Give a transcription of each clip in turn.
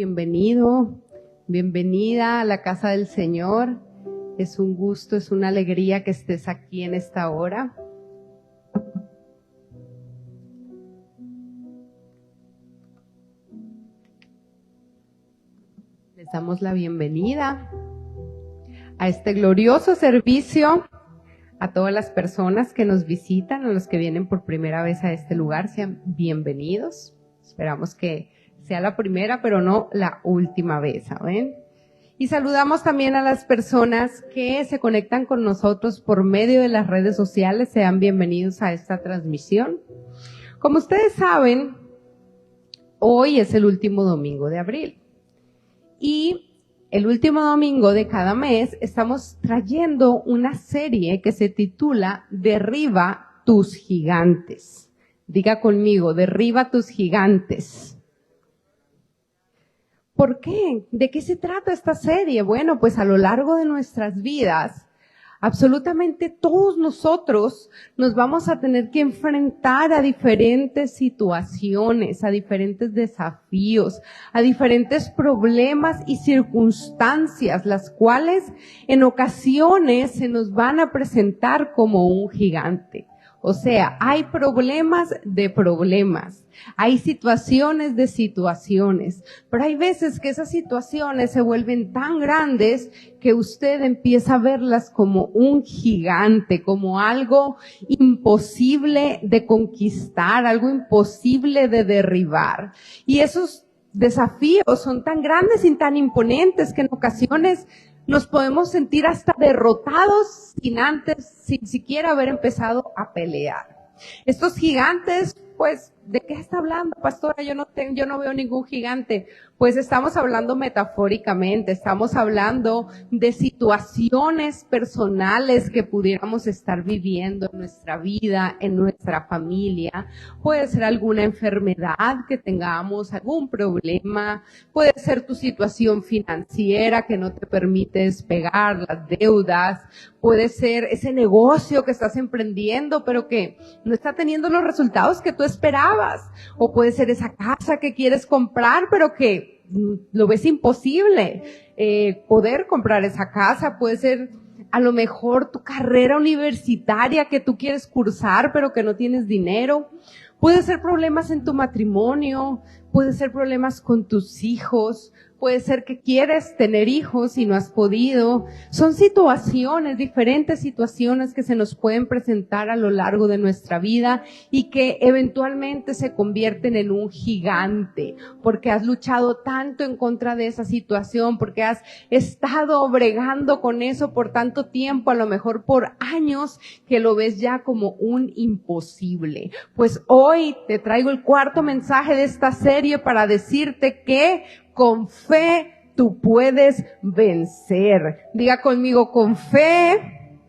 bienvenido, bienvenida a la casa del Señor. Es un gusto, es una alegría que estés aquí en esta hora. Les damos la bienvenida a este glorioso servicio. A todas las personas que nos visitan, a los que vienen por primera vez a este lugar, sean bienvenidos. Esperamos que sea la primera, pero no la última vez, ¿saben? Y saludamos también a las personas que se conectan con nosotros por medio de las redes sociales. Sean bienvenidos a esta transmisión. Como ustedes saben, hoy es el último domingo de abril. Y el último domingo de cada mes estamos trayendo una serie que se titula Derriba tus gigantes. Diga conmigo, derriba tus gigantes. ¿Por qué? ¿De qué se trata esta serie? Bueno, pues a lo largo de nuestras vidas, absolutamente todos nosotros nos vamos a tener que enfrentar a diferentes situaciones, a diferentes desafíos, a diferentes problemas y circunstancias, las cuales en ocasiones se nos van a presentar como un gigante. O sea, hay problemas de problemas, hay situaciones de situaciones, pero hay veces que esas situaciones se vuelven tan grandes que usted empieza a verlas como un gigante, como algo imposible de conquistar, algo imposible de derribar. Y esos desafíos son tan grandes y tan imponentes que en ocasiones nos podemos sentir hasta derrotados sin siquiera haber empezado a pelear. Estos gigantes, pues, ¿de qué está hablando, pastora? Yo no veo ningún gigante. Pues estamos hablando metafóricamente, estamos hablando de situaciones personales que pudiéramos estar viviendo en nuestra vida, en nuestra familia. Puede ser alguna enfermedad que tengamos, algún problema. Puede ser tu situación financiera que no te permite despegar, las deudas. Puede ser ese negocio que estás emprendiendo, pero que no está teniendo los resultados que tú esperabas. O puede ser esa casa que quieres comprar, pero que lo ves imposible poder comprar esa casa. Puede ser a lo mejor tu carrera universitaria que tú quieres cursar, pero que no tienes dinero. Puede ser problemas en tu matrimonio, puede ser problemas con tus hijos, puede ser que quieres tener hijos y no has podido. Son situaciones, diferentes situaciones que se nos pueden presentar a lo largo de nuestra vida y que eventualmente se convierten en un gigante, porque has luchado tanto en contra de esa situación, porque has estado bregando con eso por tanto tiempo, a lo mejor por años, que lo ves ya como un imposible. Pues hoy te traigo el cuarto mensaje de esta serie para decirte que con fe tú puedes vencer. Diga conmigo, con fe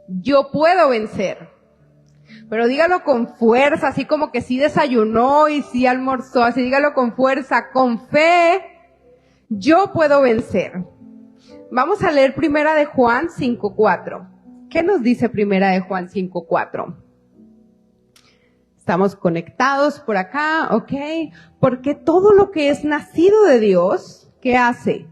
yo puedo vencer. Pero dígalo con fuerza, así como que sí desayunó y sí almorzó, así dígalo con fuerza, con fe yo puedo vencer. Vamos a leer Primera de Juan 5:4. ¿Qué nos dice Primera de Juan 5:4? Estamos conectados por acá, ¿ok? Porque todo lo que es nacido de Dios, ¿qué hace?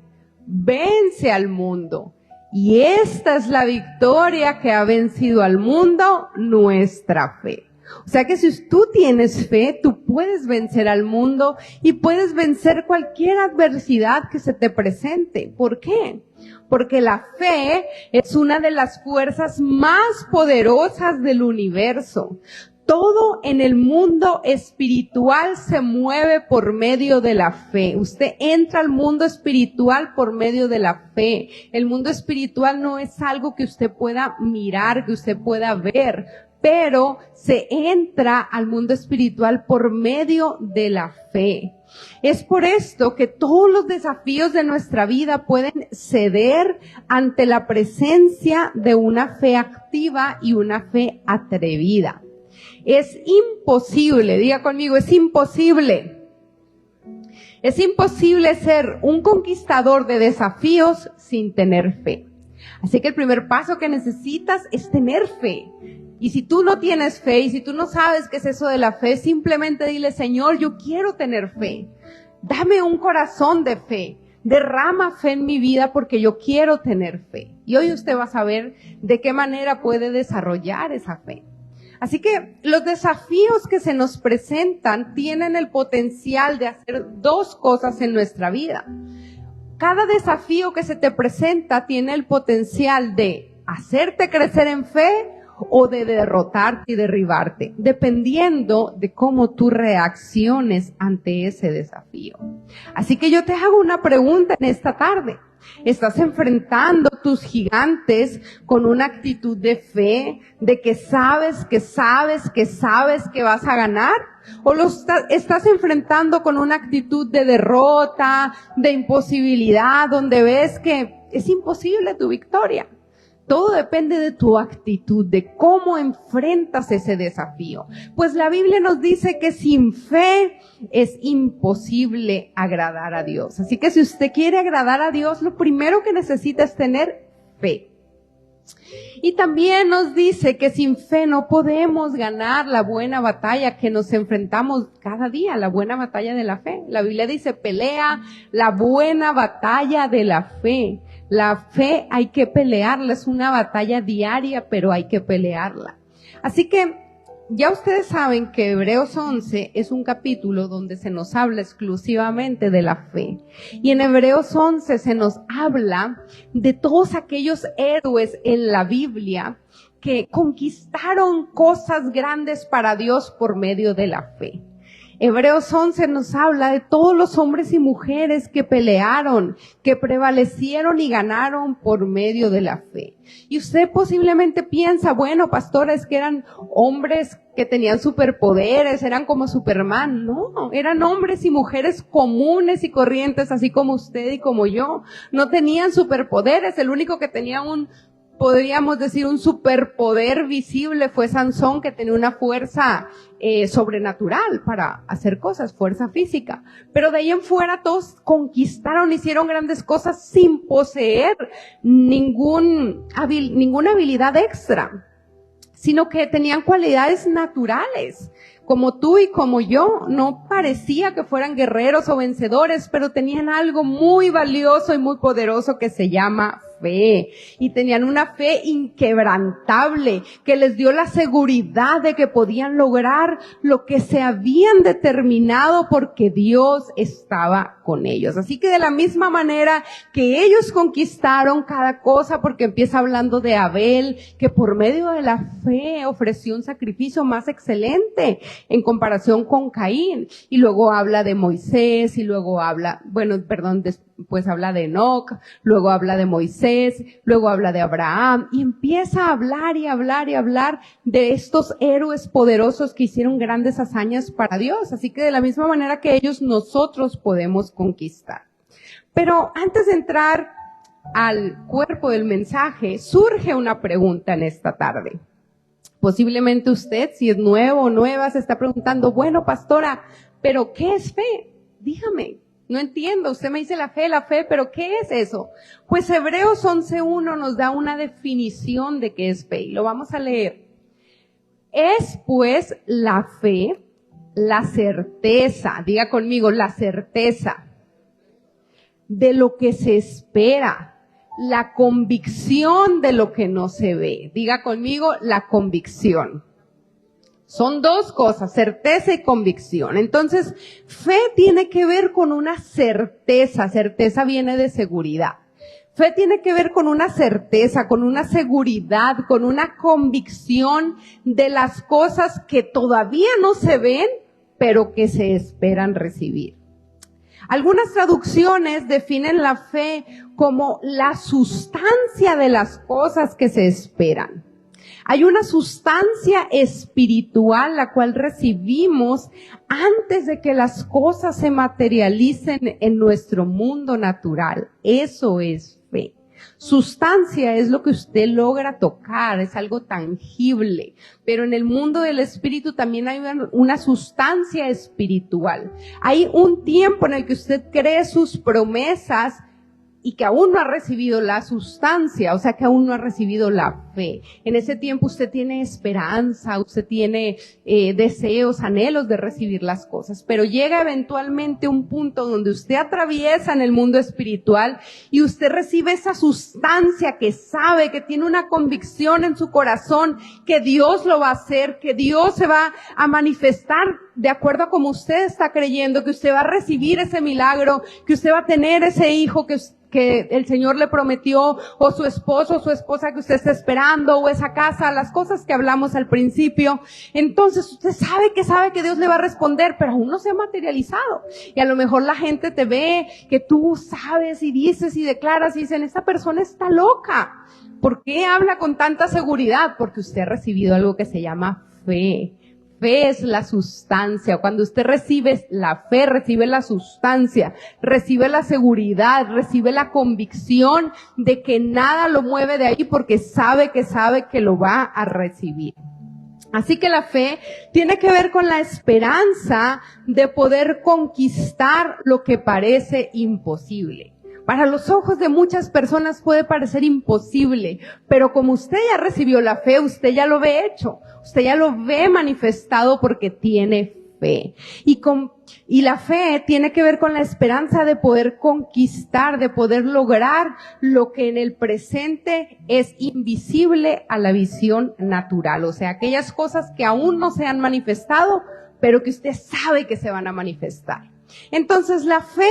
Vence al mundo. Y esta es la victoria que ha vencido al mundo, nuestra fe. O sea que si tú tienes fe, tú puedes vencer al mundo y puedes vencer cualquier adversidad que se te presente. ¿Por qué? Porque la fe es una de las fuerzas más poderosas del universo. Todo en el mundo espiritual se mueve por medio de la fe. Usted entra al mundo espiritual por medio de la fe. El mundo espiritual no es algo que usted pueda mirar, que usted pueda ver, pero se entra al mundo espiritual por medio de la fe. Es por esto que todos los desafíos de nuestra vida pueden ceder ante la presencia de una fe activa y una fe atrevida. Es imposible, diga conmigo, es imposible. Es imposible ser un conquistador de desafíos sin tener fe. Así que el primer paso que necesitas es tener fe. Y si tú no tienes fe y si tú no sabes qué es eso de la fe, simplemente dile, Señor, yo quiero tener fe. Dame un corazón de fe. Derrama fe en mi vida porque yo quiero tener fe. Y hoy usted va a saber de qué manera puede desarrollar esa fe. Así que los desafíos que se nos presentan tienen el potencial de hacer dos cosas en nuestra vida. Cada desafío que se te presenta tiene el potencial de hacerte crecer en fe o de derrotarte y derribarte, dependiendo de cómo tú reacciones ante ese desafío. Así que yo te hago una pregunta en esta tarde. ¿Estás enfrentando tus gigantes con una actitud de fe, de que sabes que vas a ganar? ¿O estás enfrentando con una actitud de derrota, de imposibilidad, donde ves que es imposible tu victoria? Todo depende de tu actitud, de cómo enfrentas ese desafío. Pues la Biblia nos dice que sin fe es imposible agradar a Dios. Así que si usted quiere agradar a Dios, lo primero que necesita es tener fe. Y también nos dice que sin fe no podemos ganar la buena batalla que nos enfrentamos cada día, la buena batalla de la fe. La Biblia dice, pelea la buena batalla de la fe. La fe hay que pelearla, es una batalla diaria, pero hay que pelearla. Así que ya ustedes saben que Hebreos 11 es un capítulo donde se nos habla exclusivamente de la fe. Y en Hebreos 11 se nos habla de todos aquellos héroes en la Biblia que conquistaron cosas grandes para Dios por medio de la fe. Hebreos 11 nos habla de todos los hombres y mujeres que pelearon, que prevalecieron y ganaron por medio de la fe. Y usted posiblemente piensa, bueno, pastora, es que eran hombres que tenían superpoderes, eran como Superman. No, eran hombres y mujeres comunes y corrientes, así como usted y como yo. No tenían superpoderes, el único que tenía podríamos decir un superpoder visible fue Sansón, que tenía una fuerza sobrenatural para hacer cosas, fuerza física. Pero de ahí en fuera todos conquistaron, hicieron grandes cosas sin poseer ninguna habilidad extra, sino que tenían cualidades naturales. Como tú y como yo, no parecía que fueran guerreros o vencedores, pero tenían algo muy valioso y muy poderoso que se llama fe. Y tenían una fe inquebrantable que les dio la seguridad de que podían lograr lo que se habían determinado porque Dios estaba con ellos. Así que de la misma manera que ellos conquistaron cada cosa, porque empieza hablando de Abel, que por medio de la fe ofreció un sacrificio más excelente en comparación con Caín, y luego habla de Moisés, y luego después habla de Enoc, luego habla de Moisés, luego habla de Abraham, y empieza a hablar y hablar y hablar de estos héroes poderosos que hicieron grandes hazañas para Dios. Así que de la misma manera que ellos, nosotros podemos conquistar. Pero antes de entrar al cuerpo del mensaje, surge una pregunta en esta tarde. Posiblemente usted, si es nuevo o nueva, se está preguntando, bueno, pastora, ¿pero qué es fe? Dígame, no entiendo, usted me dice la fe, pero ¿qué es eso? Pues Hebreos 11:1 nos da una definición de qué es fe, y lo vamos a leer. Es pues la fe, la certeza, diga conmigo, la certeza de lo que se espera, la convicción de lo que no se ve. Diga conmigo, la convicción. Son dos cosas, certeza y convicción. Entonces, fe tiene que ver con una certeza. Certeza viene de seguridad. Fe tiene que ver con una certeza, con una seguridad, con una convicción de las cosas que todavía no se ven, pero que se esperan recibir. Algunas traducciones definen la fe como la sustancia de las cosas que se esperan. Hay una sustancia espiritual la cual recibimos antes de que las cosas se materialicen en nuestro mundo natural. Eso es fe. Sustancia es lo que usted logra tocar, es algo tangible, pero en el mundo del espíritu también hay una sustancia espiritual. Hay un tiempo en el que usted cree sus promesas y que aún no ha recibido la sustancia, o sea que aún no ha recibido la fe. En ese tiempo usted tiene esperanza, usted tiene deseos, anhelos de recibir las cosas, pero llega eventualmente un punto donde usted atraviesa en el mundo espiritual y usted recibe esa sustancia que sabe, que tiene una convicción en su corazón, que Dios lo va a hacer, que Dios se va a manifestar de acuerdo a como usted está creyendo, que usted va a recibir ese milagro, que usted va a tener ese hijo que el Señor le prometió, o su esposo o su esposa que usted está esperando, o esa casa, las cosas que hablamos al principio. Entonces usted sabe que Dios le va a responder, pero aún no se ha materializado. Y a lo mejor la gente te ve, que tú sabes y dices y declaras y dicen, esta persona está loca. ¿Por qué habla con tanta seguridad? Porque usted ha recibido algo que se llama fe. Fe es la sustancia. Cuando usted recibe la fe, recibe la sustancia, recibe la seguridad, recibe la convicción de que nada lo mueve de ahí porque sabe que lo va a recibir. Así que la fe tiene que ver con la esperanza de poder conquistar lo que parece imposible. Para los ojos de muchas personas puede parecer imposible, pero como usted ya recibió la fe, usted ya lo ve hecho, usted ya lo ve manifestado porque tiene fe. Y la fe tiene que ver con la esperanza de poder conquistar, de poder lograr lo que en el presente es invisible a la visión natural. O sea, aquellas cosas que aún no se han manifestado, pero que usted sabe que se van a manifestar. Entonces la fe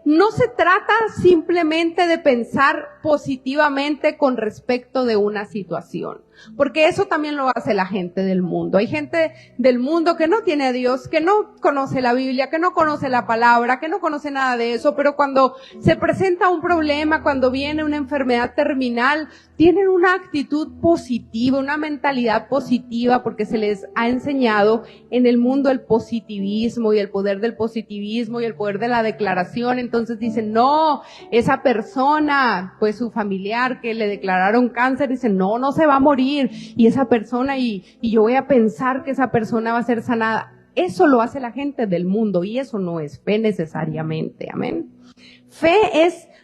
no se trata simplemente de pensar positivamente con respecto de una situación, porque eso también lo hace la gente del mundo. Hay gente del mundo que no tiene a Dios, que no conoce la Biblia, que no conoce la palabra, que no conoce nada de eso, pero cuando se presenta un problema, cuando viene una enfermedad terminal, tienen una actitud positiva, una mentalidad positiva, porque se les ha enseñado en el mundo el positivismo y el poder del positivismo y el poder de la declaración. Entonces dicen, no, esa persona, pues su familiar que le declararon cáncer, dicen, no se va a morir. Y esa persona, y yo voy a pensar que esa persona va a ser sanada. Eso lo hace la gente del mundo y eso no es fe necesariamente. Amén. Fe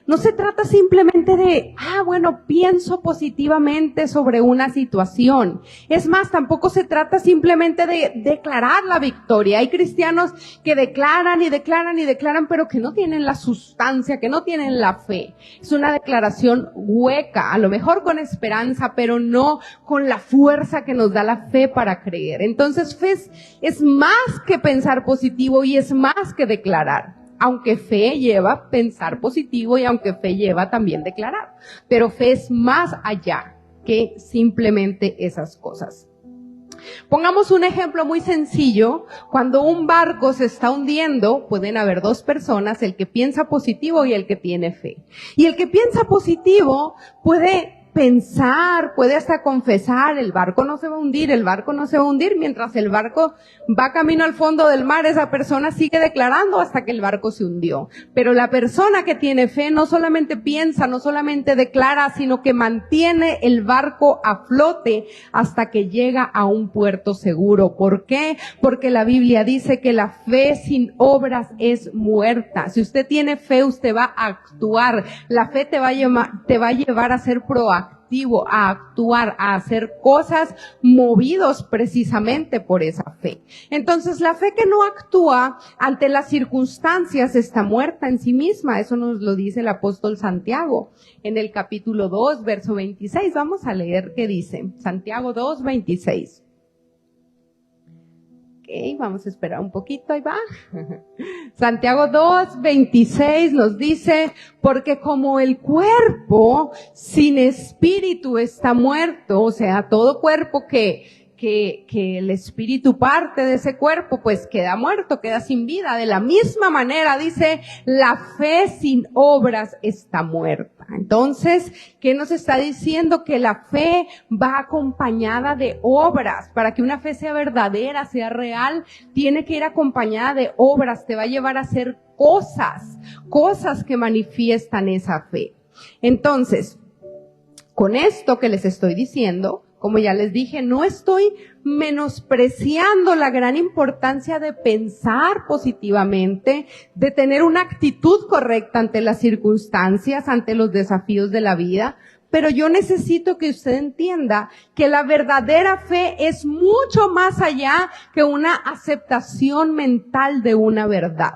no se trata simplemente de, pienso positivamente sobre una situación. Es más, tampoco se trata simplemente de declarar la victoria. Hay cristianos que declaran y declaran y declaran, pero que no tienen la sustancia, que no tienen la fe. Es una declaración hueca, a lo mejor con esperanza, pero no con la fuerza que nos da la fe para creer. Entonces, fe es más que pensar positivo y es más que declarar. Aunque fe lleva pensar positivo y aunque fe lleva también declarar. Pero fe es más allá que simplemente esas cosas. Pongamos un ejemplo muy sencillo. Cuando un barco se está hundiendo, pueden haber dos personas, el que piensa positivo y el que tiene fe. Y el que piensa positivo puede pensar, puede hasta confesar, el barco no se va a hundir, mientras el barco va camino al fondo del mar, esa persona sigue declarando hasta que el barco se hundió. Pero la persona que tiene fe no solamente piensa, no solamente declara, sino que mantiene el barco a flote hasta que llega a un puerto seguro. ¿Por qué? Porque la Biblia dice que la fe sin obras es muerta. Si usted tiene fe, usted va a actuar. La fe te va a llevar a ser proactivo, a actuar, a hacer cosas movidos precisamente por esa fe. Entonces, la fe que no actúa ante las circunstancias está muerta en sí misma. Eso nos lo dice el apóstol Santiago en el capítulo 2, verso 26. Vamos a leer qué dice. Santiago 2, 26. Ok, vamos a esperar un poquito, ahí va. Santiago 2, 26 nos dice, porque como el cuerpo sin espíritu está muerto, o sea, todo cuerpo que el espíritu parte de ese cuerpo, pues queda muerto, queda sin vida. De la misma manera, dice, la fe sin obras está muerta. Entonces, ¿qué nos está diciendo? Que la fe va acompañada de obras. Para que una fe sea verdadera, sea real, tiene que ir acompañada de obras. Te va a llevar a hacer cosas que manifiestan esa fe. Entonces, con esto que les estoy diciendo, Como ya les dije, no estoy menospreciando la gran importancia de pensar positivamente, de tener una actitud correcta ante las circunstancias, ante los desafíos de la vida. Pero yo necesito que usted entienda que la verdadera fe es mucho más allá que una aceptación mental de una verdad.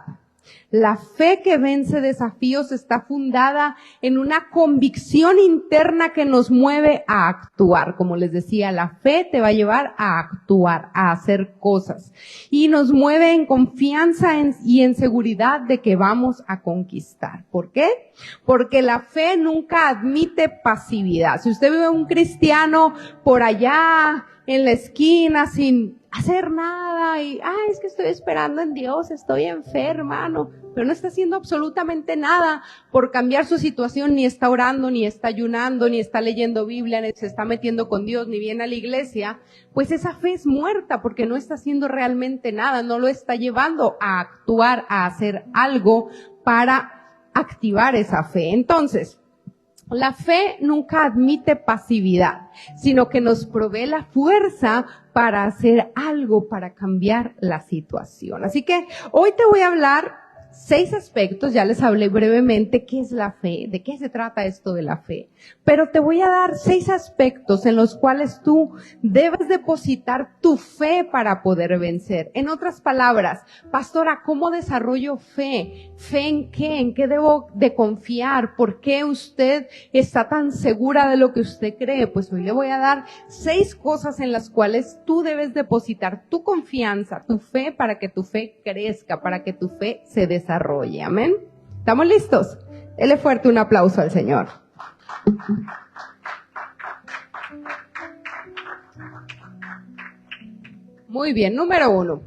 La fe que vence desafíos está fundada en una convicción interna que nos mueve a actuar. Como les decía, la fe te va a llevar a actuar, a hacer cosas. Y nos mueve en confianza y en seguridad de que vamos a conquistar. ¿Por qué? Porque la fe nunca admite pasividad. Si usted ve a un cristiano por allá en la esquina sin hacer nada y, es que estoy esperando en Dios, estoy en fe, hermano, pero no está haciendo absolutamente nada por cambiar su situación, ni está orando, ni está ayunando, ni está leyendo Biblia, ni se está metiendo con Dios, ni viene a la iglesia, pues esa fe es muerta porque no está haciendo realmente nada, no lo está llevando a actuar, a hacer algo para activar esa fe. Entonces, la fe nunca admite pasividad, sino que nos provee la fuerza para hacer algo, para cambiar la situación. Así que hoy te voy a hablar 6 aspectos, ya les hablé brevemente qué es la fe, de qué se trata esto de la fe, pero te voy a dar 6 aspectos en los cuales tú debes depositar tu fe para poder vencer. En otras palabras, pastora, ¿cómo desarrollo fe? ¿Fe en qué? ¿En qué debo de confiar? ¿Por qué usted está tan segura de lo que usted cree? Pues hoy le voy a dar 6 cosas en las cuales tú debes depositar tu confianza, tu fe, para que tu fe crezca, para que tu fe se desarrolle. Amén. ¿Estamos listos? Dele fuerte un aplauso al Señor. Muy bien, número 1.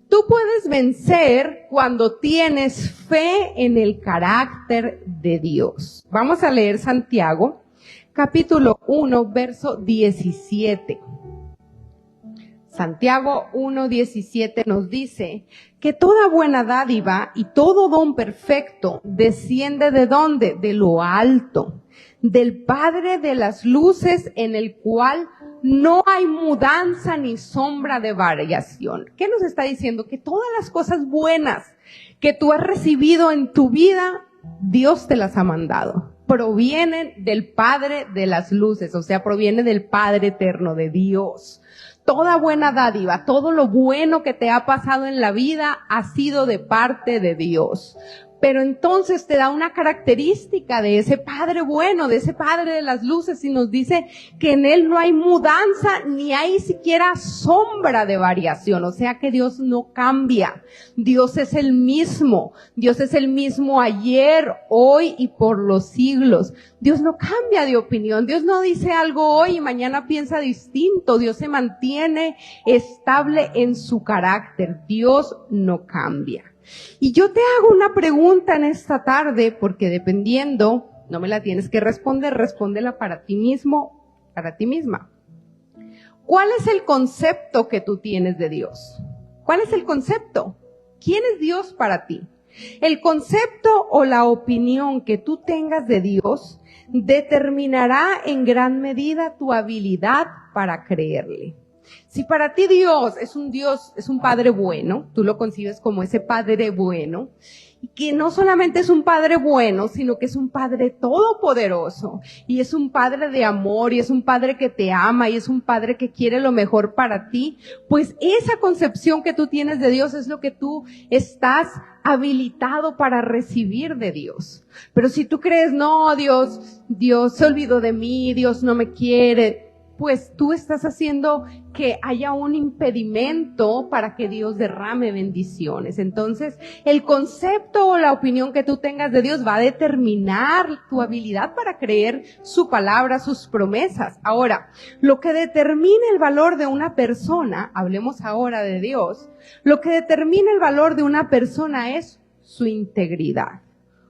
Tú puedes vencer cuando tienes fe en el carácter de Dios. Vamos a leer Santiago, capítulo 1, verso 17. Santiago 1:17 nos dice que toda buena dádiva y todo don perfecto desciende ¿de dónde? De lo alto, del Padre de las luces, en el cual no hay mudanza ni sombra de variación. ¿Qué nos está diciendo? Que todas las cosas buenas que tú has recibido en tu vida, Dios te las ha mandado. Provienen del Padre de las luces, o sea, proviene del Padre eterno, de Dios. Toda buena dádiva, todo lo bueno que te ha pasado en la vida ha sido de parte de Dios. Pero entonces te da una característica de ese Padre bueno, de ese Padre de las luces, y nos dice que en Él no hay mudanza ni hay siquiera sombra de variación. O sea que Dios no cambia. Dios es el mismo. Dios es el mismo ayer, hoy y por los siglos. Dios no cambia de opinión. Dios no dice algo hoy y mañana piensa distinto. Dios se mantiene estable en su carácter. Dios no cambia. Y yo te hago una pregunta en esta tarde, porque dependiendo, no me la tienes que responder, respóndela para ti mismo, para ti misma. ¿Cuál es el concepto que tú tienes de Dios? ¿Cuál es el concepto? ¿Quién es Dios para ti? El concepto o la opinión que tú tengas de Dios determinará en gran medida tu habilidad para creerle. Si para ti Dios, es un Padre bueno, tú lo concibes como ese Padre bueno, y que no solamente es un Padre bueno, sino que es un Padre todopoderoso, y es un Padre de amor, y es un Padre que te ama, y es un Padre que quiere lo mejor para ti, pues esa concepción que tú tienes de Dios es lo que tú estás habilitado para recibir de Dios. Pero si tú crees, no, Dios se olvidó de mí, Dios no me quiere, pues tú estás haciendo que haya un impedimento para que Dios derrame bendiciones. Entonces, el concepto o la opinión que tú tengas de Dios va a determinar tu habilidad para creer su palabra, sus promesas. Ahora, lo que determina el valor de una persona, hablemos ahora de Dios, lo que determina el valor de una persona es su integridad.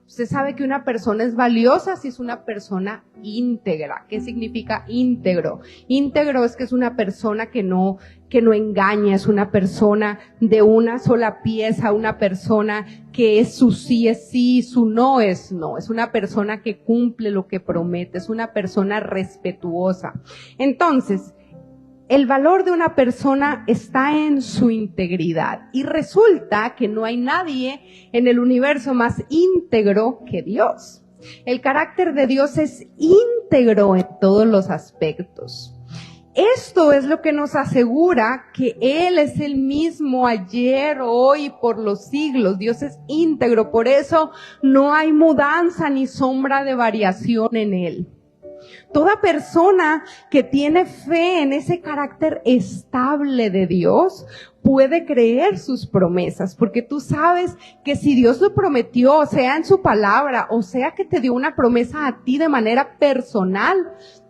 Usted sabe que una persona es valiosa si es una persona íntegra. ¿Qué significa íntegro? Íntegro es que es una persona que no engaña, es una persona de una sola pieza, una persona que es su sí es sí, su no es no. Es una persona que cumple lo que promete, es una persona respetuosa. Entonces, el valor de una persona está en su integridad y resulta que no hay nadie en el universo más íntegro que Dios. El carácter de Dios es íntegro en todos los aspectos. Esto es lo que nos asegura que Él es el mismo ayer, hoy, por los siglos. Dios es íntegro, por eso no hay mudanza ni sombra de variación en Él. Toda persona que tiene fe en ese carácter estable de Dios puede creer sus promesas, porque tú sabes que si Dios lo prometió, sea en su palabra, o sea que te dio una promesa a ti de manera personal,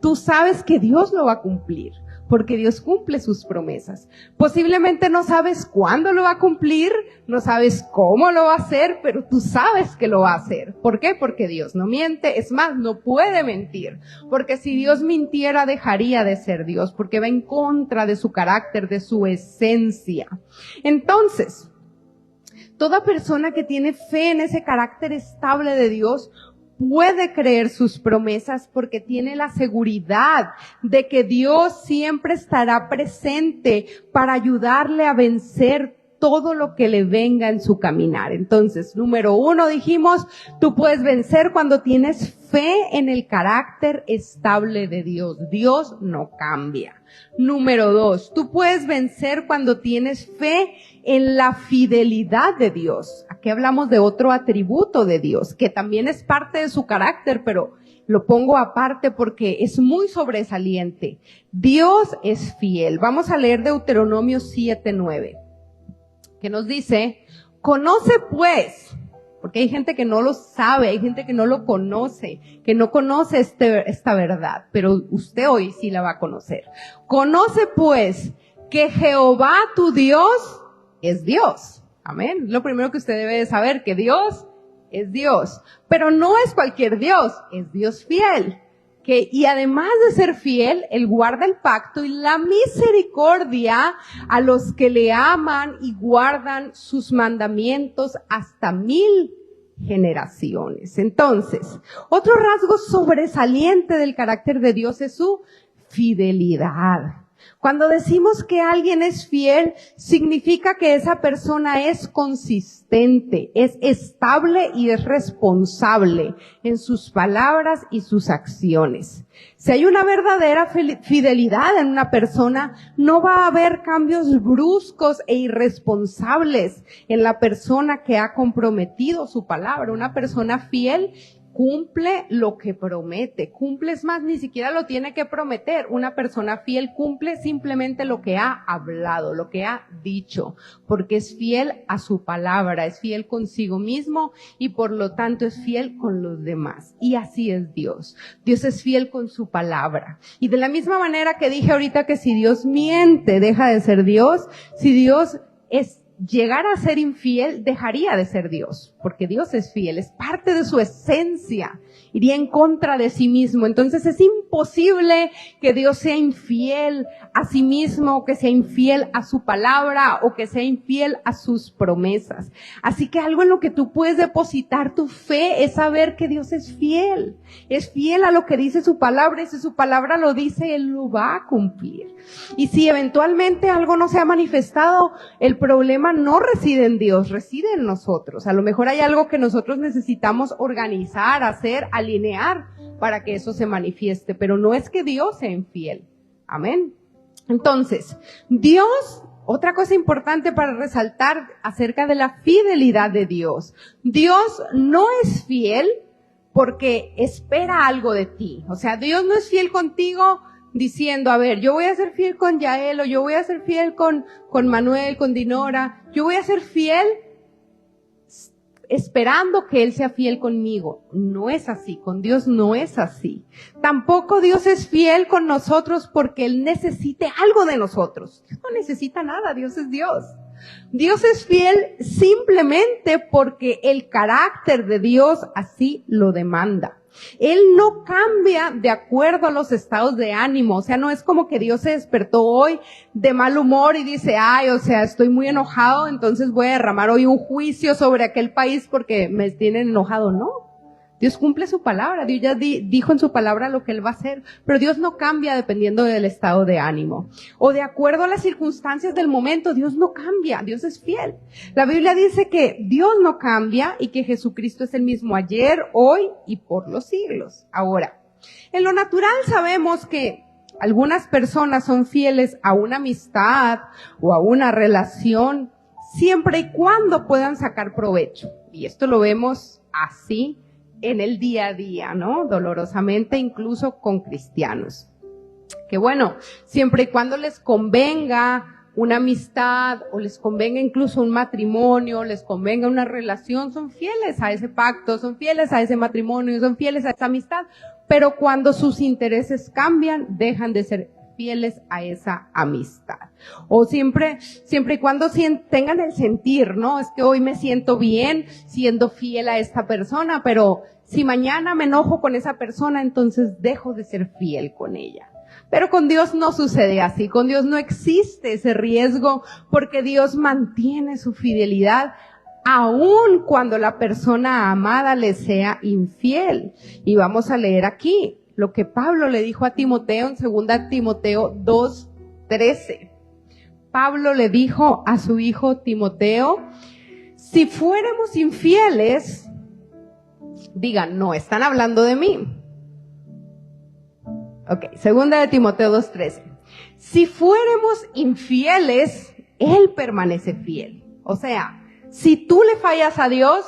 tú sabes que Dios lo va a cumplir, porque Dios cumple sus promesas. Posiblemente no sabes cuándo lo va a cumplir, no sabes cómo lo va a hacer, pero tú sabes que lo va a hacer. ¿Por qué? Porque Dios no miente, es más, no puede mentir, porque si Dios mintiera dejaría de ser Dios, porque va en contra de su carácter, de su esencia. Entonces, toda persona que tiene fe en ese carácter estable de Dios puede creer sus promesas porque tiene la seguridad de que Dios siempre estará presente para ayudarle a vencer todo lo que le venga en su caminar. Entonces, número 1 dijimos, tú puedes vencer cuando tienes fe en el carácter estable de Dios. Dios no cambia. Número 2, tú puedes vencer cuando tienes fe en la fidelidad de Dios. Aquí hablamos de otro atributo de Dios, que también es parte de su carácter, pero lo pongo aparte porque es muy sobresaliente. Dios es fiel. Vamos a leer Deuteronomio 7:9, que nos dice, conoce pues, porque hay gente que no lo sabe, hay gente que no lo conoce, que no conoce esta verdad, pero usted hoy sí la va a conocer. Conoce pues que Jehová tu Dios es Dios. Amén. Lo primero que usted debe de saber, que Dios es Dios, pero no es cualquier Dios, es Dios fiel. Y además de ser fiel, Él guarda el pacto y la misericordia a los que le aman y guardan sus mandamientos hasta 1000 generaciones. Entonces, otro rasgo sobresaliente del carácter de Dios es su fidelidad. Cuando decimos que alguien es fiel, significa que esa persona es consistente, es estable y es responsable en sus palabras y sus acciones. Si hay una verdadera fidelidad en una persona, no va a haber cambios bruscos e irresponsables en la persona que ha comprometido su palabra. Una persona fiel cumple lo que promete, cumple, es más, ni siquiera lo tiene que prometer. Una persona fiel cumple simplemente lo que ha hablado, lo que ha dicho, porque es fiel a su palabra, es fiel consigo mismo y por lo tanto es fiel con los demás. Y así es Dios. Dios es fiel con su palabra. Y de la misma manera que dije ahorita que si Dios miente, deja de ser Dios, si Dios llegara a ser infiel, dejaría de ser Dios, porque Dios es fiel, es parte de su esencia, iría en contra de sí mismo. Entonces es imposible que Dios sea infiel a sí mismo, que sea infiel a su palabra o que sea infiel a sus promesas. Así que algo en lo que tú puedes depositar tu fe es saber que Dios es fiel a lo que dice su palabra, y si su palabra lo dice, Él lo va a cumplir. Y si eventualmente algo no se ha manifestado, el problema no reside en Dios, reside en nosotros. A lo mejor hay algo que nosotros necesitamos organizar, hacer, alinear para que eso se manifieste, pero no es que Dios sea infiel. Amén. Entonces, Dios, otra cosa importante para resaltar acerca de la fidelidad de Dios. Dios no es fiel porque espera algo de ti. O sea, Dios no es fiel contigo diciendo, a ver, yo voy a ser fiel con Yael, o yo voy a ser fiel con Manuel, con Dinora. Yo voy a ser fiel esperando que Él sea fiel conmigo. No es así, con Dios no es así. Tampoco Dios es fiel con nosotros porque Él necesite algo de nosotros. Dios no necesita nada, Dios es Dios. Dios es fiel simplemente porque el carácter de Dios así lo demanda. Él no cambia de acuerdo a los estados de ánimo. O sea, no es como que Dios se despertó hoy de mal humor y dice, ay, o sea, estoy muy enojado, entonces voy a derramar hoy un juicio sobre aquel país porque me tienen enojado. No. Dios cumple su palabra. Dios ya dijo en su palabra lo que Él va a hacer. Pero Dios no cambia dependiendo del estado de ánimo. O de acuerdo a las circunstancias del momento. Dios no cambia. Dios es fiel. La Biblia dice que Dios no cambia y que Jesucristo es el mismo ayer, hoy y por los siglos. Ahora, en lo natural sabemos que algunas personas son fieles a una amistad o a una relación siempre y cuando puedan sacar provecho. Y esto lo vemos así en el día a día, ¿no? Dolorosamente, incluso con cristianos. Que bueno, siempre y cuando les convenga una amistad o les convenga incluso un matrimonio, les convenga una relación, son fieles a ese pacto, son fieles a ese matrimonio, son fieles a esa amistad. Pero cuando sus intereses cambian, dejan de ser fieles a esa amistad. O siempre y cuando tengan el sentir, ¿no? Es que hoy me siento bien siendo fiel a esta persona, pero si mañana me enojo con esa persona, entonces dejo de ser fiel con ella. Pero con Dios no sucede así. Con Dios no existe ese riesgo porque Dios mantiene su fidelidad aun cuando la persona amada le sea infiel. Y vamos a leer aquí lo que Pablo le dijo a Timoteo en 2 Timoteo 2:13. Pablo le dijo a su hijo Timoteo, si fuéramos infieles, digan, no, están hablando de mí. Ok, 2 Timoteo 2:13. Si fuéramos infieles, Él permanece fiel. O sea, si tú le fallas a Dios,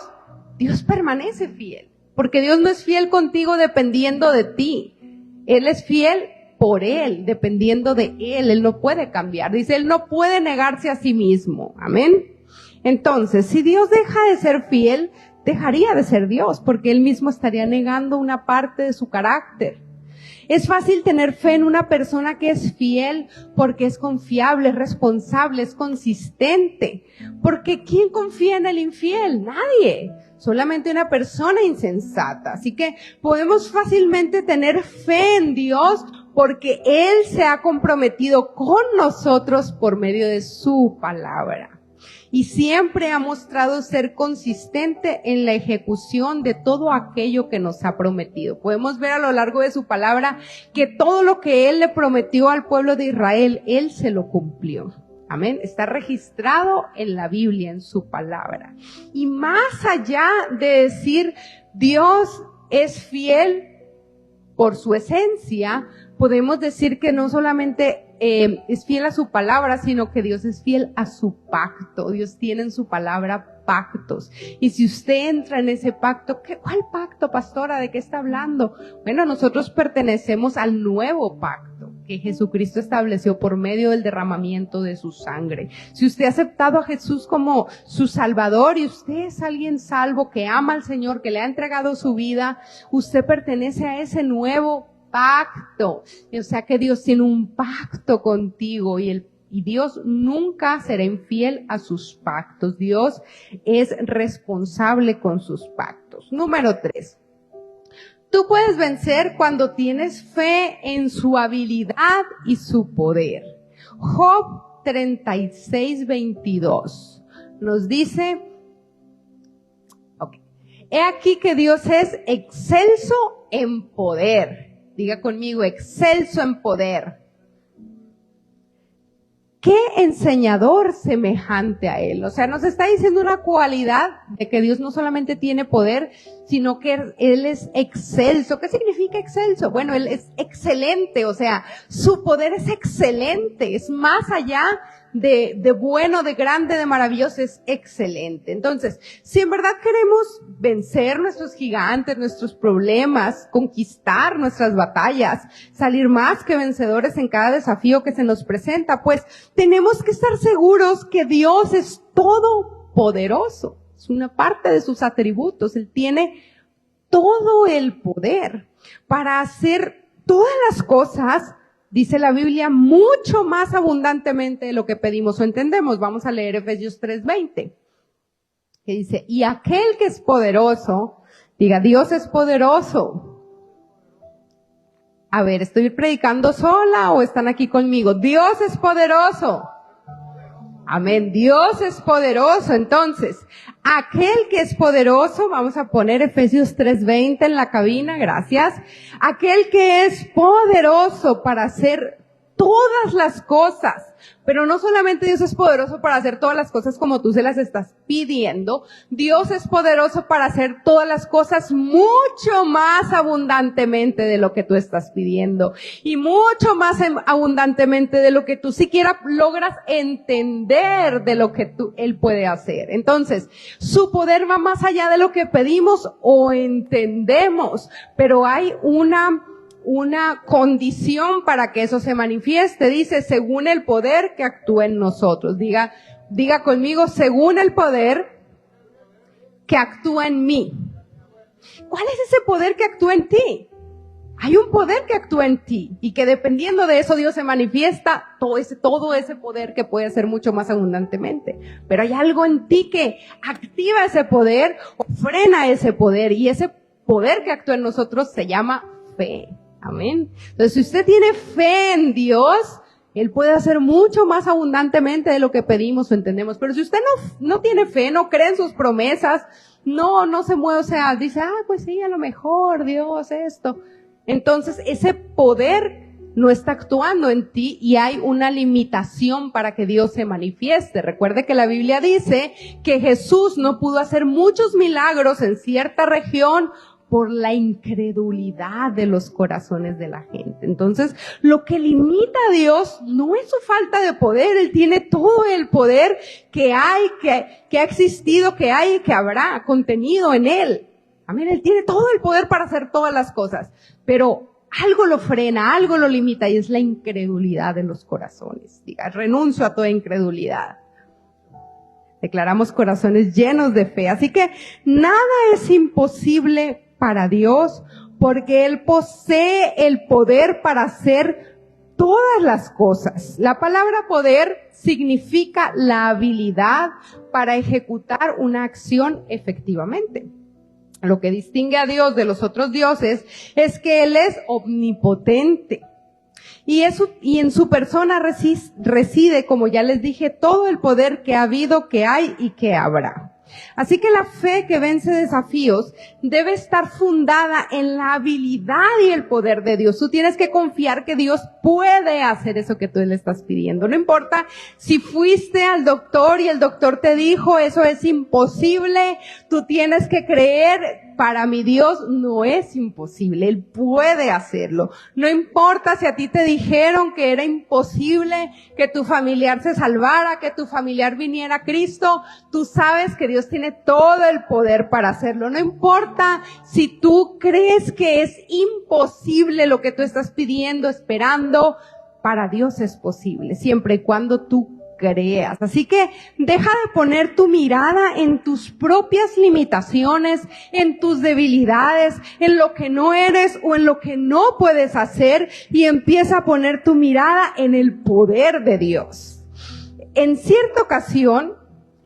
Dios permanece fiel. Porque Dios no es fiel contigo dependiendo de ti. Él es fiel por Él, dependiendo de Él. Él no puede cambiar. Dice, Él no puede negarse a sí mismo. Amén. Entonces, si Dios deja de ser fiel, dejaría de ser Dios, porque Él mismo estaría negando una parte de su carácter. Es fácil tener fe en una persona que es fiel porque es confiable, es responsable, es consistente. Porque ¿quién confía en el infiel? Nadie. Solamente una persona insensata. Así que podemos fácilmente tener fe en Dios porque Él se ha comprometido con nosotros por medio de su palabra. Y siempre ha mostrado ser consistente en la ejecución de todo aquello que nos ha prometido. Podemos ver a lo largo de su palabra que todo lo que Él le prometió al pueblo de Israel, Él se lo cumplió. Amén. Está registrado en la Biblia, en su palabra. Y más allá de decir Dios es fiel por su esencia, podemos decir que no solamente es fiel a su palabra, sino que Dios es fiel a su pacto. Dios tiene en su palabra pactos. Y si usted entra en ese pacto, ¿cuál pacto, pastora? ¿De qué está hablando? Bueno, nosotros pertenecemos al nuevo pacto que Jesucristo estableció por medio del derramamiento de su sangre. Si usted ha aceptado a Jesús como su Salvador y usted es alguien salvo que ama al Señor, que le ha entregado su vida, usted pertenece a ese nuevo pacto. O sea que Dios tiene un pacto contigo y Dios nunca será infiel a sus pactos. Dios es responsable con sus pactos. Número 3. Tú puedes vencer cuando tienes fe en su habilidad y su poder. Job 36:22 nos dice, he aquí que Dios es excelso en poder. Diga conmigo, excelso en poder. ¿Qué enseñador semejante a Él? O sea, nos está diciendo una cualidad de que Dios no solamente tiene poder, sino que Él es excelso. ¿Qué significa excelso? Bueno, Él es excelente, o sea, su poder es excelente, es más allá de bueno, de grande, de maravilloso, es excelente. Entonces, si en verdad queremos vencer nuestros gigantes, nuestros problemas, conquistar nuestras batallas, salir más que vencedores en cada desafío que se nos presenta, pues tenemos que estar seguros que Dios es todopoderoso. Es una parte de sus atributos. Él tiene todo el poder para hacer todas las cosas dice la Biblia, mucho más abundantemente de lo que pedimos o entendemos. Vamos a leer Efesios 3:20, que dice, y aquel que es poderoso, diga, Dios es poderoso. A ver, ¿estoy predicando sola o están aquí conmigo? Dios es poderoso. Amén. Dios es poderoso. Entonces, aquel que es poderoso, vamos a poner Efesios 3:20 en la cabina, gracias. Aquel que es poderoso para hacer todas las cosas. Pero no solamente Dios es poderoso para hacer todas las cosas como tú se las estás pidiendo. Dios es poderoso para hacer todas las cosas mucho más abundantemente de lo que tú estás pidiendo. Y mucho más abundantemente de lo que tú siquiera logras entender de lo que Él puede hacer. Entonces, su poder va más allá de lo que pedimos o entendemos. Pero hay una condición para que eso se manifieste. Dice, según el poder que actúa en nosotros. Diga conmigo, según el poder que actúa en mí. ¿Cuál es ese poder que actúa en ti? Hay un poder que actúa en ti y que dependiendo de eso Dios se manifiesta todo ese poder que puede ser mucho más abundantemente. Pero hay algo en ti que activa ese poder o frena ese poder, y ese poder que actúa en nosotros se llama fe. Amén. Entonces, si usted tiene fe en Dios, Él puede hacer mucho más abundantemente de lo que pedimos o entendemos. Pero si usted no tiene fe, no cree en sus promesas, no se mueve, o sea, dice, pues sí, a lo mejor Dios esto. Entonces, ese poder no está actuando en ti y hay una limitación para que Dios se manifieste. Recuerde que la Biblia dice que Jesús no pudo hacer muchos milagros en cierta región por la incredulidad de los corazones de la gente. Entonces, lo que limita a Dios no es su falta de poder. Él tiene todo el poder que hay, que ha existido, que hay y que habrá contenido en Él. Amén. Él tiene todo el poder para hacer todas las cosas. Pero algo lo frena, algo lo limita, y es la incredulidad de los corazones. Diga, renuncio a toda incredulidad. Declaramos corazones llenos de fe. Así que nada es imposible para Dios, porque Él posee el poder para hacer todas las cosas. La palabra poder significa la habilidad para ejecutar una acción efectivamente. Lo que distingue a Dios de los otros dioses es que Él es omnipotente. Y en su persona reside, como ya les dije, todo el poder que ha habido, que hay y que habrá. Así que la fe que vence desafíos debe estar fundada en la habilidad y el poder de Dios. Tú tienes que confiar que Dios puede hacer eso que tú le estás pidiendo. No importa si fuiste al doctor y el doctor te dijo, eso es imposible, tú tienes que creer, para mi Dios no es imposible, Él puede hacerlo. No importa si a ti te dijeron que era imposible que tu familiar se salvara, que tu familiar viniera a Cristo, tú sabes que Dios tiene todo el poder para hacerlo. No importa si tú crees que es imposible lo que tú estás pidiendo, esperando, para Dios es posible, siempre y cuando tú creas. Así que deja de poner tu mirada en tus propias limitaciones, en tus debilidades, en lo que no eres o en lo que no puedes hacer, y empieza a poner tu mirada en el poder de Dios. En cierta ocasión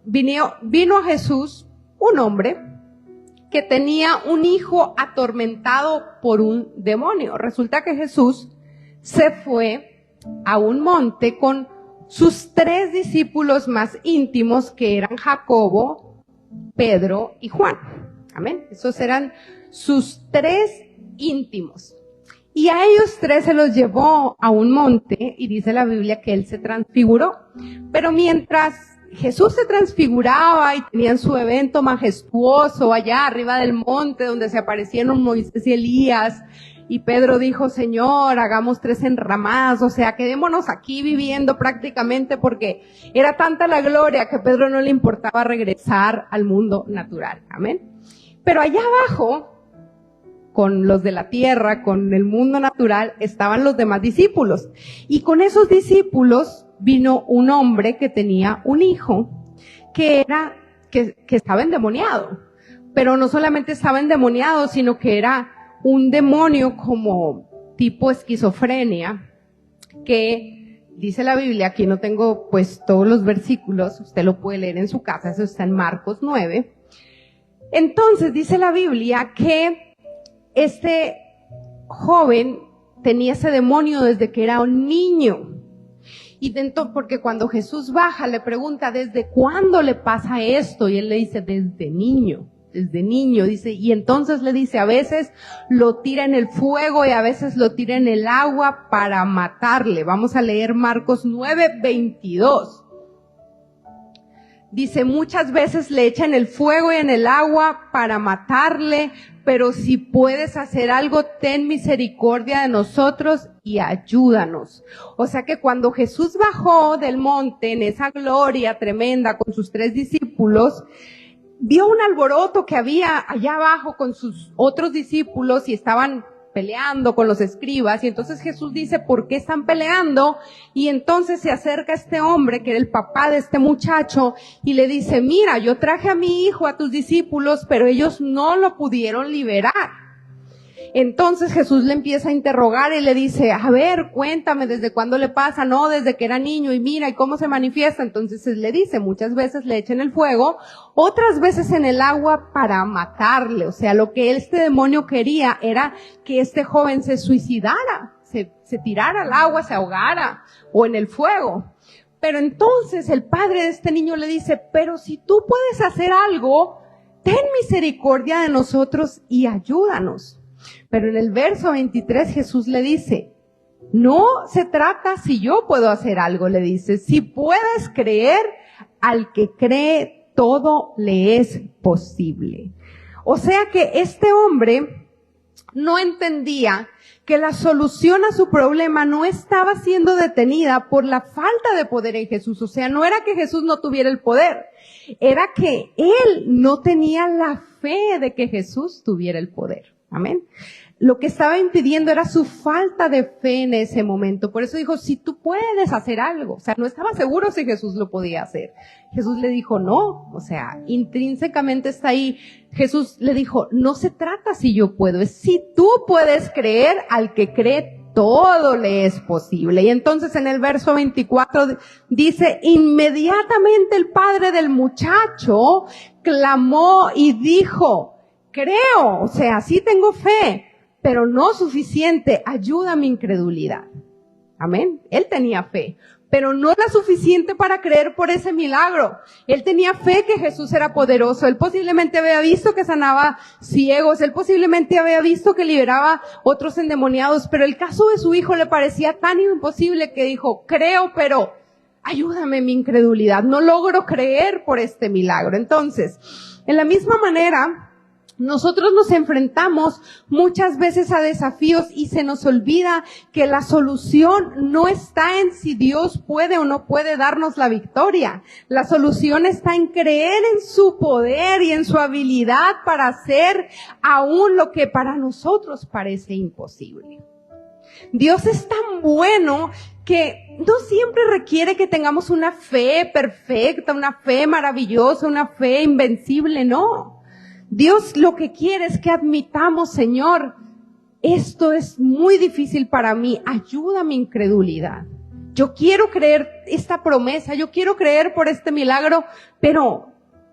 vino a Jesús un hombre que tenía un hijo atormentado por un demonio. Resulta que Jesús se fue a un monte con sus 3 discípulos más íntimos, que eran Jacobo, Pedro y Juan. Amén. Esos eran sus 3 íntimos. Y a ellos 3 se los llevó a un monte, y dice la Biblia que Él se transfiguró. Pero mientras Jesús se transfiguraba y tenían su evento majestuoso allá arriba del monte donde se aparecieron Moisés y Elías, y Pedro dijo, Señor, hagamos 3 enramadas, o sea, quedémonos aquí viviendo prácticamente, porque era tanta la gloria que a Pedro no le importaba regresar al mundo natural. Amén. Pero allá abajo, con los de la tierra, con el mundo natural, estaban los demás discípulos. Y con esos discípulos vino un hombre que tenía un hijo que estaba endemoniado. Pero no solamente estaba endemoniado, sino que era un demonio como tipo esquizofrenia, que dice la Biblia, aquí no tengo pues todos los versículos, usted lo puede leer en su casa, eso está en Marcos 9. Entonces dice la Biblia que este joven tenía ese demonio desde que era un niño. Y porque cuando Jesús baja le pregunta, ¿desde cuándo le pasa esto? Y él le dice, desde niño, dice, y entonces le dice, a veces lo tira en el fuego y a veces lo tira en el agua para matarle. Vamos a leer Marcos 9:22. Dice, muchas veces le echan el fuego y en el agua para matarle, pero si puedes hacer algo, ten misericordia de nosotros y ayúdanos. O sea que cuando Jesús bajó del monte en esa gloria tremenda con sus 3 discípulos, vio un alboroto que había allá abajo con sus otros discípulos y estaban peleando con los escribas, y entonces Jesús dice, ¿por qué están peleando? Y entonces se acerca este hombre, que era el papá de este muchacho, y le dice, mira, yo traje a mi hijo a tus discípulos, pero ellos no lo pudieron liberar. Entonces Jesús le empieza a interrogar y le dice, a ver, cuéntame, ¿desde cuándo le pasa? No, desde que era niño, y mira, ¿y cómo se manifiesta? Entonces le dice, muchas veces le echan el fuego, otras veces en el agua para matarle. O sea, lo que este demonio quería era que este joven se suicidara, se tirara al agua, se ahogara, o en el fuego. Pero entonces el padre de este niño le dice, pero si tú puedes hacer algo, ten misericordia de nosotros y ayúdanos. Pero en el verso 23 Jesús le dice, no se trata si yo puedo hacer algo, le dice, si puedes creer, al que cree todo le es posible. O sea que este hombre no entendía que la solución a su problema no estaba siendo detenida por la falta de poder en Jesús. O sea, no era que Jesús no tuviera el poder, era que él no tenía la fe de que Jesús tuviera el poder. Amén. Lo que estaba impidiendo era su falta de fe en ese momento. Por eso dijo, si tú puedes hacer algo. O sea, no estaba seguro si Jesús lo podía hacer. Jesús le dijo, no. O sea, intrínsecamente está ahí. Jesús le dijo, no se trata si yo puedo, es si tú puedes creer, al que cree todo le es posible. Y entonces en el verso 24 dice, inmediatamente el padre del muchacho clamó y dijo, creo, o sea, sí tengo fe, pero no suficiente, ayuda a mi incredulidad. Amén. Él tenía fe, pero no era suficiente para creer por ese milagro. Él tenía fe que Jesús era poderoso. Él posiblemente había visto que sanaba ciegos. Él posiblemente había visto que liberaba otros endemoniados, pero el caso de su hijo le parecía tan imposible que dijo, creo, pero ayúdame mi incredulidad. No logro creer por este milagro. Entonces, en la misma manera, nosotros nos enfrentamos muchas veces a desafíos y se nos olvida que la solución no está en si Dios puede o no puede darnos la victoria. La solución está en creer en su poder y en su habilidad para hacer aún lo que para nosotros parece imposible. Dios es tan bueno que no siempre requiere que tengamos una fe perfecta, una fe maravillosa, una fe invencible, no. Dios lo que quiere es que admitamos, Señor, esto es muy difícil para mí, ayuda a mi incredulidad. Yo quiero creer esta promesa, yo quiero creer por este milagro, pero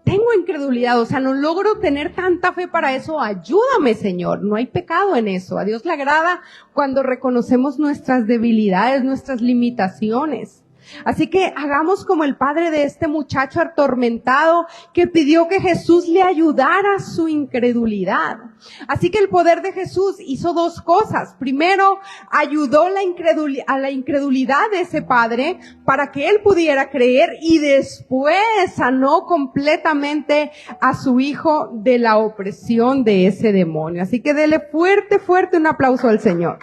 tengo incredulidad, o sea, no logro tener tanta fe para eso, ayúdame, Señor. No hay pecado en eso. A Dios le agrada cuando reconocemos nuestras debilidades, nuestras limitaciones. Así que hagamos como el padre de este muchacho atormentado que pidió que Jesús le ayudara a su incredulidad. Así que el poder de Jesús hizo 2 cosas. Primero, ayudó a la incredulidad de ese padre para que él pudiera creer, y después sanó completamente a su hijo de la opresión de ese demonio. Así que dele fuerte, fuerte un aplauso al Señor.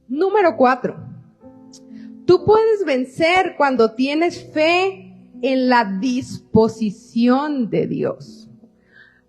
Número 4. Tú puedes vencer cuando tienes fe en la disposición de Dios.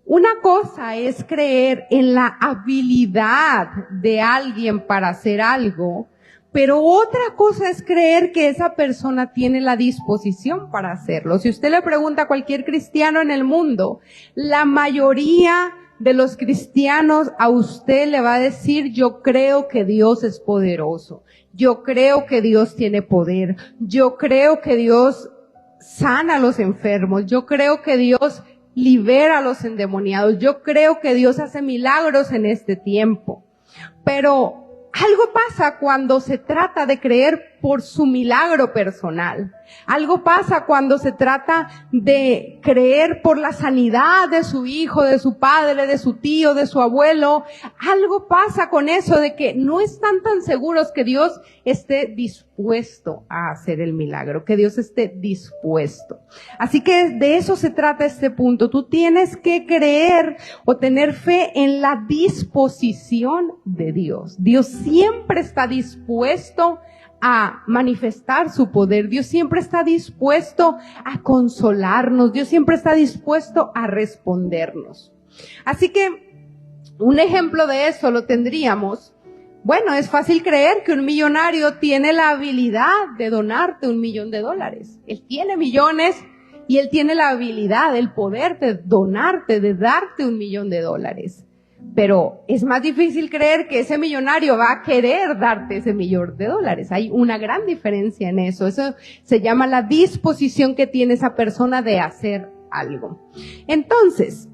Una cosa es creer en la habilidad de alguien para hacer algo, pero otra cosa es creer que esa persona tiene la disposición para hacerlo. Si usted le pregunta a cualquier cristiano en el mundo, la mayoría de los cristianos a usted le va a decir, yo creo que Dios es poderoso, yo creo que Dios tiene poder, yo creo que Dios sana a los enfermos, yo creo que Dios libera a los endemoniados, yo creo que Dios hace milagros en este tiempo. Pero algo pasa cuando se trata de creer por su milagro personal. Algo pasa cuando se trata de creer por la sanidad de su hijo, de su padre, de su tío, de su abuelo. Algo pasa con eso de que no están tan seguros que Dios esté dispuesto a hacer el milagro, que Dios esté dispuesto. Así que de eso se trata este punto. Tú tienes que creer o tener fe en la disposición de Dios. Dios siempre está dispuesto a manifestar su poder. Dios siempre está dispuesto a consolarnos. Dios siempre está dispuesto a respondernos. Así que un ejemplo de eso lo tendríamos. Bueno, es fácil creer que un millonario tiene la habilidad de donarte $1,000,000. Él tiene millones y él tiene la habilidad, el poder de donarte, de darte $1,000,000. Pero es más difícil creer que ese millonario va a querer darte ese $1,000,000. Hay una gran diferencia en eso. Eso se llama la disposición que tiene esa persona de hacer algo. Entonces,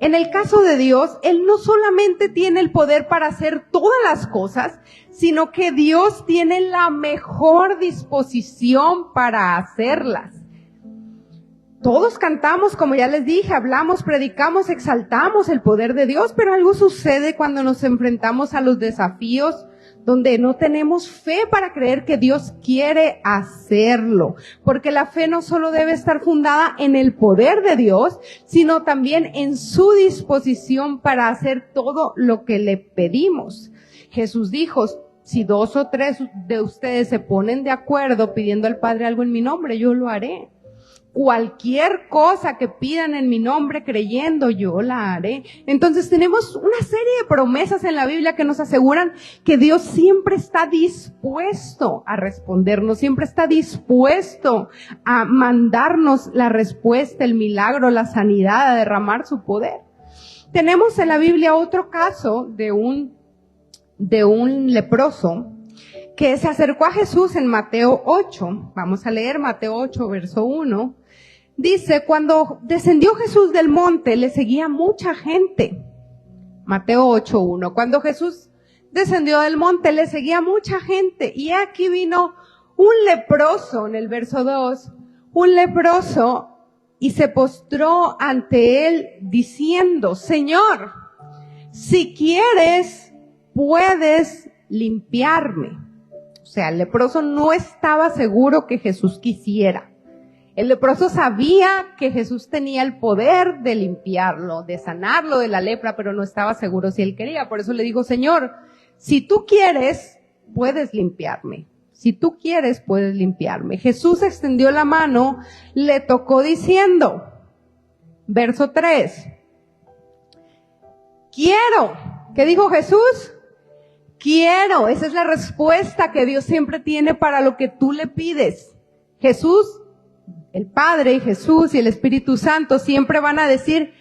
en el caso de Dios, Él no solamente tiene el poder para hacer todas las cosas, sino que Dios tiene la mejor disposición para hacerlas. Todos cantamos, como ya les dije, hablamos, predicamos, exaltamos el poder de Dios, pero algo sucede cuando nos enfrentamos a los desafíos donde no tenemos fe para creer que Dios quiere hacerlo. Porque la fe no solo debe estar fundada en el poder de Dios, sino también en su disposición para hacer todo lo que le pedimos. Jesús dijo, si 2 o 3 de ustedes se ponen de acuerdo pidiendo al Padre algo en mi nombre, yo lo haré. Cualquier cosa que pidan en mi nombre creyendo, yo la haré. Entonces tenemos una serie de promesas en la Biblia que nos aseguran que Dios siempre está dispuesto a respondernos, siempre está dispuesto a mandarnos la respuesta, el milagro, la sanidad, a derramar su poder. Tenemos en la Biblia otro caso de un leproso que se acercó a Jesús en Mateo 8. Vamos a leer Mateo 8, verso 1. Dice, cuando descendió Jesús del monte, le seguía mucha gente. Mateo 8, 1. Cuando Jesús descendió del monte, le seguía mucha gente. Y aquí vino un leproso, en el verso 2, un leproso, y se postró ante él diciendo, Señor, si quieres, puedes limpiarme. O sea, el leproso no estaba seguro que Jesús quisiera. El leproso sabía que Jesús tenía el poder de limpiarlo, de sanarlo de la lepra, pero no estaba seguro si él quería. Por eso le dijo, Señor, si tú quieres, puedes limpiarme. Si tú quieres, puedes limpiarme. Jesús extendió la mano, le tocó diciendo, verso 3, quiero. ¿Qué dijo Jesús? Quiero. Esa es la respuesta que Dios siempre tiene para lo que tú le pides. Jesús, el Padre, Jesús y el Espíritu Santo siempre van a decir,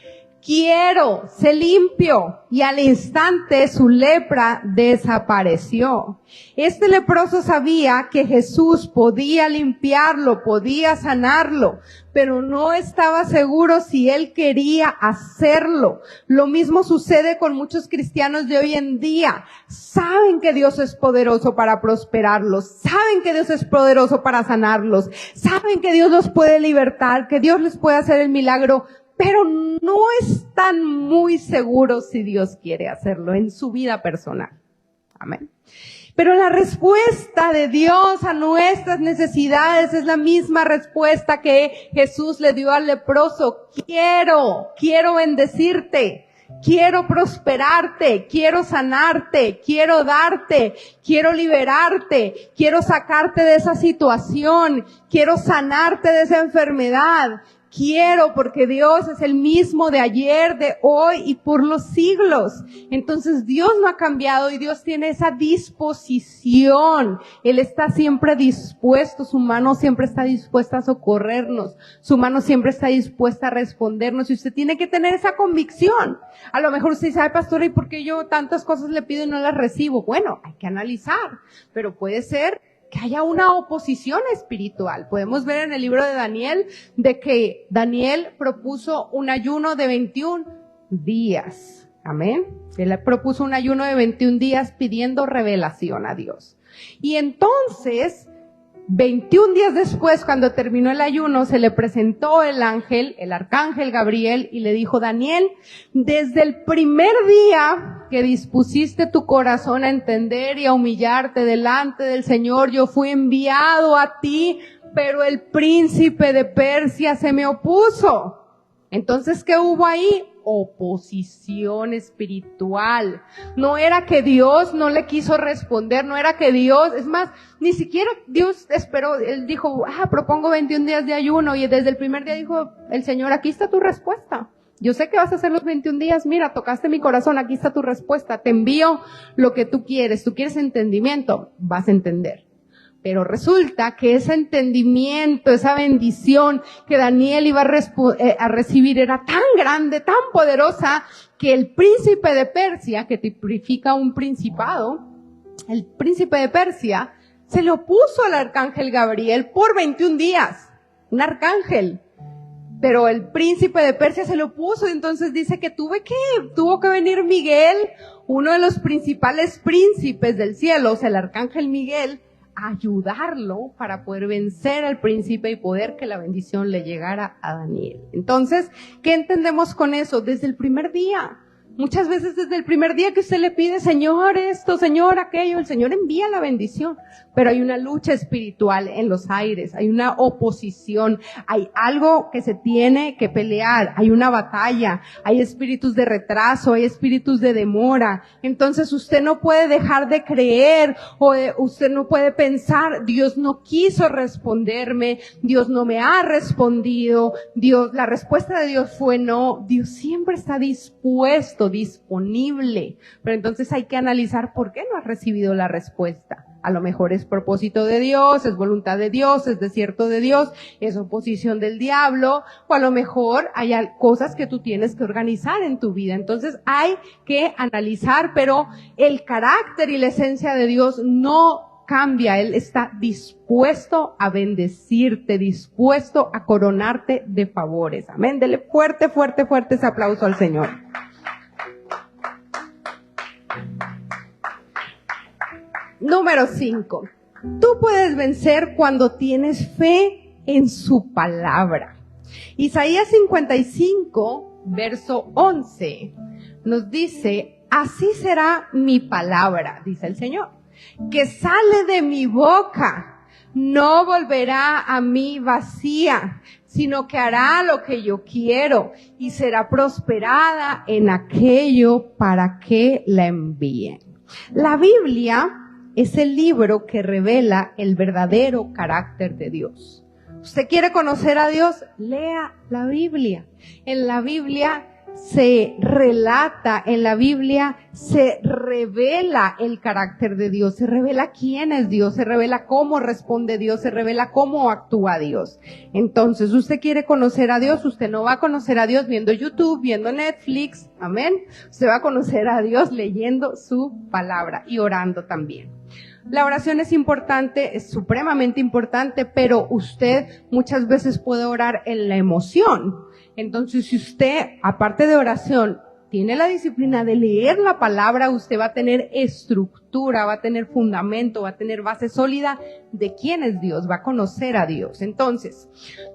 quiero, sé limpio. Y al instante su lepra desapareció. Este leproso sabía que Jesús podía limpiarlo, podía sanarlo, pero no estaba seguro si él quería hacerlo. Lo mismo sucede con muchos cristianos de hoy en día. Saben que Dios es poderoso para prosperarlos, saben que Dios es poderoso para sanarlos, saben que Dios los puede libertar, que Dios les puede hacer el milagro, pero no están muy seguros si Dios quiere hacerlo en su vida personal. Amén. Pero la respuesta de Dios a nuestras necesidades es la misma respuesta que Jesús le dio al leproso. Quiero bendecirte, quiero prosperarte, quiero sanarte, quiero darte, quiero liberarte, quiero sacarte de esa situación, quiero sanarte de esa enfermedad. quiero porque Dios es el mismo de ayer, de hoy y por los siglos. Entonces Dios no ha cambiado y Dios tiene esa disposición. Él está siempre dispuesto, su mano siempre está dispuesta a socorrernos, su mano siempre está dispuesta a respondernos y usted tiene que tener esa convicción. A lo mejor usted dice, ay pastora, ¿y por qué yo tantas cosas le pido y no las recibo? Bueno, hay que analizar, pero puede ser que haya una oposición espiritual. Podemos ver en el libro de Daniel de que Daniel propuso un ayuno de 21 días. Amén. Él propuso un ayuno de 21 días pidiendo revelación a Dios. Y entonces, 21 días después, cuando terminó el ayuno, se le presentó el arcángel Gabriel, y le dijo, Daniel, desde el primer día que dispusiste tu corazón a entender y a humillarte delante del Señor, yo fui enviado a ti, pero el príncipe de Persia se me opuso. Entonces, ¿qué hubo ahí? Oposición espiritual. No era que Dios no le quiso responder, no era que Dios, es más, ni siquiera Dios esperó, Él dijo, propongo 21 días de ayuno, y desde el primer día dijo el Señor, aquí está tu respuesta. Yo sé que vas a hacer los 21 días, mira, tocaste mi corazón, aquí está tu respuesta, te envío lo que tú quieres entendimiento, vas a entender. Pero resulta que ese entendimiento, esa bendición que Daniel iba a recibir era tan grande, tan poderosa, que el príncipe de Persia, que tipifica un principado, el príncipe de Persia, se le opuso al arcángel Gabriel por 21 días. Un arcángel. Pero el príncipe de Persia se le opuso, y entonces dice que tuvo que venir Miguel, uno de los principales príncipes del cielo, o sea, el arcángel Miguel, a ayudarlo para poder vencer al príncipe y poder que la bendición le llegara a Daniel. Entonces, ¿qué entendemos con eso? Desde el primer día. Muchas veces desde el primer día que usted le pide, Señor esto, Señor aquello, el Señor envía la bendición. Pero hay una lucha espiritual en los aires, hay una oposición, hay algo que se tiene que pelear, hay una batalla, hay espíritus de retraso, hay espíritus de demora. Entonces usted no puede dejar de creer, usted no puede pensar, Dios no quiso responderme, Dios no me ha respondido, la respuesta de Dios fue no. Dios siempre está dispuesto, disponible, pero entonces hay que analizar por qué no ha recibido la respuesta. A lo mejor es propósito de Dios, es voluntad de Dios, es desierto de Dios, es oposición del diablo, o a lo mejor hay cosas que tú tienes que organizar en tu vida. Entonces hay que analizar, pero el carácter y la esencia de Dios no cambia. Él está dispuesto a bendecirte, dispuesto a coronarte de favores. Amén. Dele fuerte, fuerte, fuerte ese aplauso al Señor. Número 5. Tú puedes vencer cuando tienes fe en su palabra. Isaías 55, verso 11, nos dice, así será mi palabra, dice el Señor, que sale de mi boca. No volverá a mí vacía, sino que hará lo que yo quiero y será prosperada en aquello para que la envíen. La Biblia es el libro que revela el verdadero carácter de Dios. ¿Usted quiere conocer a Dios? Lea la Biblia. En la Biblia se relata, en la Biblia se revela el carácter de Dios, se revela quién es Dios, se revela cómo responde Dios, se revela cómo actúa Dios. Entonces, usted quiere conocer a Dios, usted no va a conocer a Dios viendo YouTube, viendo Netflix, amén. Usted va a conocer a Dios leyendo su palabra y orando también. La oración es importante, es supremamente importante, pero usted muchas veces puede orar en la emoción. Entonces, si usted, aparte de oración, tiene la disciplina de leer la palabra, usted va a tener estructura, va a tener fundamento, va a tener base sólida de quién es Dios, va a conocer a Dios. Entonces,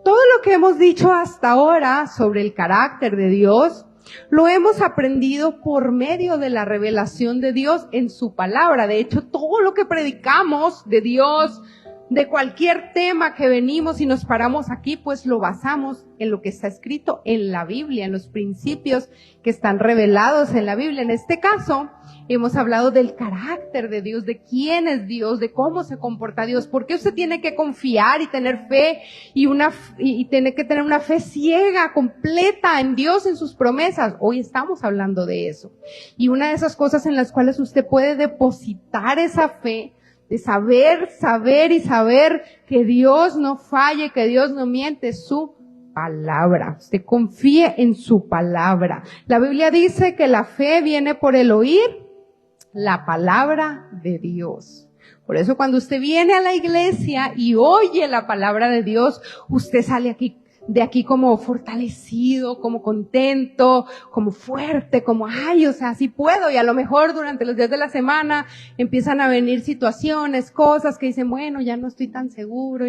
todo lo que hemos dicho hasta ahora sobre el carácter de Dios, lo hemos aprendido por medio de la revelación de Dios en su palabra. De hecho, todo lo que predicamos de Dios, de cualquier tema que venimos y nos paramos aquí, pues lo basamos en lo que está escrito en la Biblia, en los principios que están revelados en la Biblia. En este caso, hemos hablado del carácter de Dios, de quién es Dios, de cómo se comporta Dios, por qué usted tiene que confiar y tener fe y tiene que tener una fe ciega, completa en Dios, en sus promesas. Hoy estamos hablando de eso. Y una de esas cosas en las cuales usted puede depositar esa fe, de saber que Dios no falle, que Dios no miente, su palabra. Usted confíe en su palabra. La Biblia dice que la fe viene por el oír la palabra de Dios. Por eso cuando usted viene a la iglesia y oye la palabra de Dios, usted sale de aquí como fortalecido, como contento, como fuerte, como o sea, sí puedo. Y a lo mejor durante los días de la semana empiezan a venir situaciones, cosas que dicen, bueno, ya no estoy tan seguro,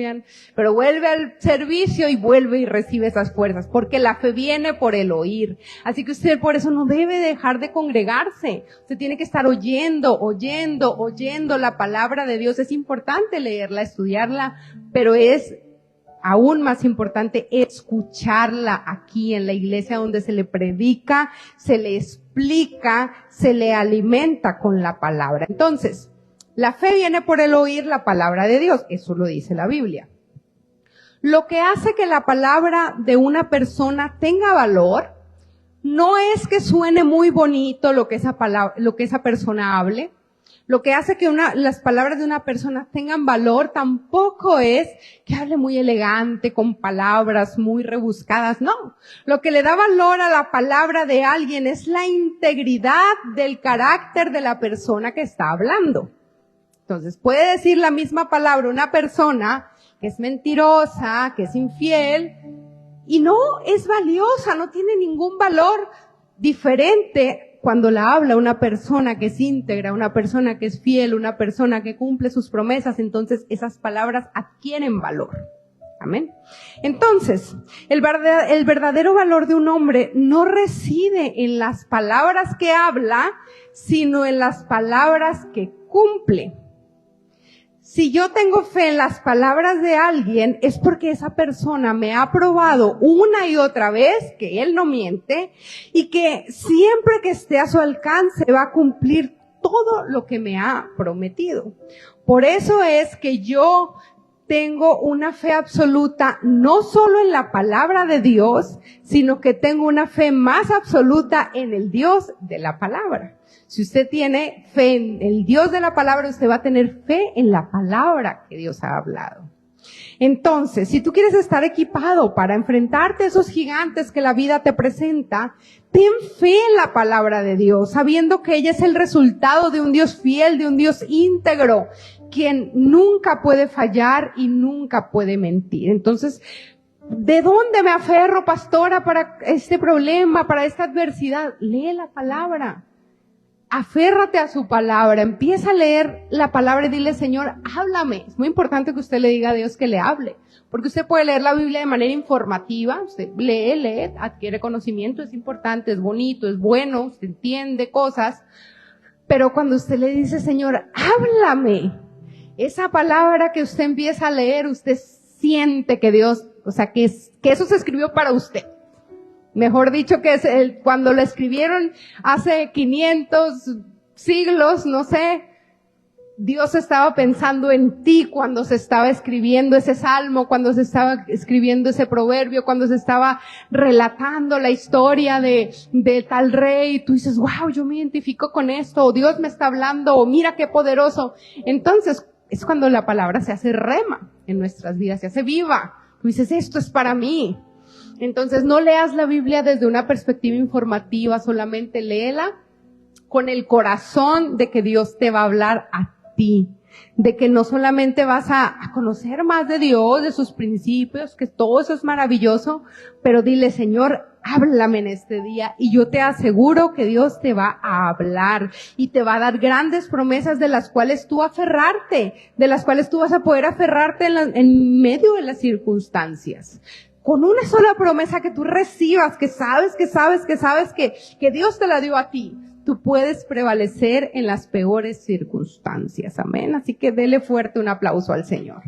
pero vuelve al servicio y vuelve y recibe esas fuerzas, porque la fe viene por el oír. Así que usted por eso no debe dejar de congregarse. Usted tiene que estar oyendo la palabra de Dios. Es importante leerla, estudiarla, pero es aún más importante escucharla aquí en la iglesia, donde se le predica, se le explica, se le alimenta con la palabra. Entonces, la fe viene por el oír la palabra de Dios. Eso lo dice la Biblia. Lo que hace que la palabra de una persona tenga valor no es que suene muy bonito lo que esa persona hable. Lo que hace que las palabras de una persona tengan valor tampoco es que hable muy elegante, con palabras muy rebuscadas, no. Lo que le da valor a la palabra de alguien es la integridad del carácter de la persona que está hablando. Entonces, puede decir la misma palabra una persona que es mentirosa, que es infiel, y no es valiosa, no tiene ningún valor diferente cuando la habla una persona que es íntegra, una persona que es fiel, una persona que cumple sus promesas. Entonces esas palabras adquieren valor. Amén. Entonces, el verdadero valor de un hombre no reside en las palabras que habla, sino en las palabras que cumple. Si yo tengo fe en las palabras de alguien, es porque esa persona me ha probado una y otra vez que él no miente y que siempre que esté a su alcance va a cumplir todo lo que me ha prometido. Por eso es que yo tengo una fe absoluta no solo en la palabra de Dios, sino que tengo una fe más absoluta en el Dios de la palabra. Si usted tiene fe en el Dios de la palabra, usted va a tener fe en la palabra que Dios ha hablado. Entonces, si tú quieres estar equipado para enfrentarte a esos gigantes que la vida te presenta, ten fe en la palabra de Dios, sabiendo que ella es el resultado de un Dios fiel, de un Dios íntegro, quien nunca puede fallar y nunca puede mentir. Entonces, ¿de dónde me aferro, pastora, para este problema, para esta adversidad? Lee la palabra. Aférrate a su palabra, empieza a leer la palabra y dile, Señor, háblame. Es muy importante que usted le diga a Dios que le hable, porque usted puede leer la Biblia de manera informativa, usted lee, adquiere conocimiento, es importante, es bonito, es bueno, usted entiende cosas, pero cuando usted le dice, Señor, háblame, esa palabra que usted empieza a leer, usted siente que Dios, o sea, que eso se escribió para usted. Mejor dicho, que cuando lo escribieron hace 500 siglos, no sé, Dios estaba pensando en ti cuando se estaba escribiendo ese salmo, cuando se estaba escribiendo ese proverbio, cuando se estaba relatando la historia de tal rey, y tú dices, wow, yo me identifico con esto, o Dios me está hablando, o mira qué poderoso. Entonces, es cuando la palabra se hace rema en nuestras vidas, se hace viva. Tú dices, esto es para mí. Entonces, no leas la Biblia desde una perspectiva informativa, solamente léela con el corazón de que Dios te va a hablar a ti, de que no solamente vas a conocer más de Dios, de sus principios, que todo eso es maravilloso, pero dile, Señor, háblame en este día, y yo te aseguro que Dios te va a hablar y te va a dar grandes promesas de las cuales tú aferrarte, de las cuales tú vas a poder aferrarte en medio de las circunstancias. Con una sola promesa que tú recibas, que sabes que Dios te la dio a ti. tú puedes prevalecer en las peores circunstancias. Amén. Así que dele fuerte un aplauso al Señor.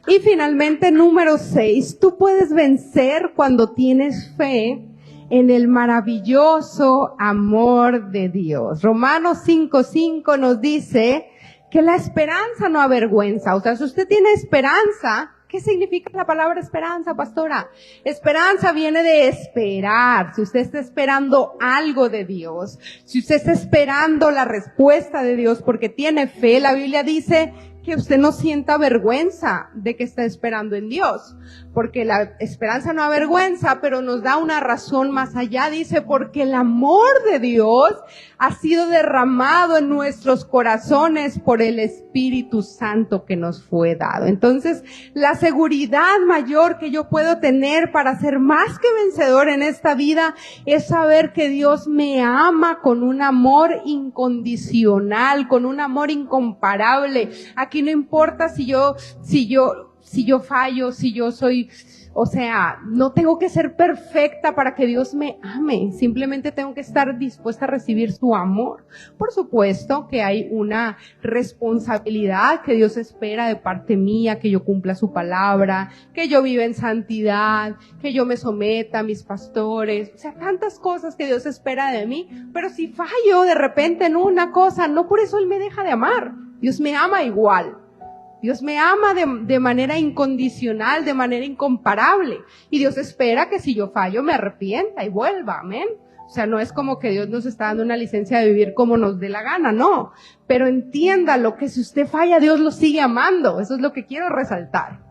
Y finalmente, número 6, tú puedes vencer cuando tienes fe en el maravilloso amor de Dios. Romanos 5:5 nos dice que la esperanza no avergüenza. O sea, si usted tiene esperanza, ¿qué significa la palabra esperanza, pastora? Esperanza viene de esperar. Si usted está esperando algo de Dios, si usted está esperando la respuesta de Dios porque tiene fe, la Biblia dice que usted no sienta vergüenza de que está esperando en Dios, porque la esperanza no avergüenza, pero nos da una razón más allá. Dice, porque el amor de Dios ha sido derramado en nuestros corazones por el Espíritu Santo que nos fue dado. Entonces, la seguridad mayor que yo puedo tener para ser más que vencedor en esta vida es saber que Dios me ama con un amor incondicional, con un amor incomparable. Aquí no importa si yo fallo, si yo soy, o sea, no tengo que ser perfecta para que Dios me ame. Simplemente tengo que estar dispuesta a recibir su amor. Por supuesto que hay una responsabilidad que Dios espera de parte mía, que yo cumpla su palabra, que yo viva en santidad, que yo me someta a mis pastores. O sea, tantas cosas que Dios espera de mí. Pero si fallo de repente en una cosa, no por eso Él me deja de amar. Dios me ama igual. Dios me ama de manera incondicional, de manera incomparable. Y Dios espera que si yo fallo me arrepienta y vuelva, amén. O sea, no es como que Dios nos está dando una licencia de vivir como nos dé la gana, no. Pero entiéndalo, que si usted falla, Dios lo sigue amando. Eso es lo que quiero resaltar.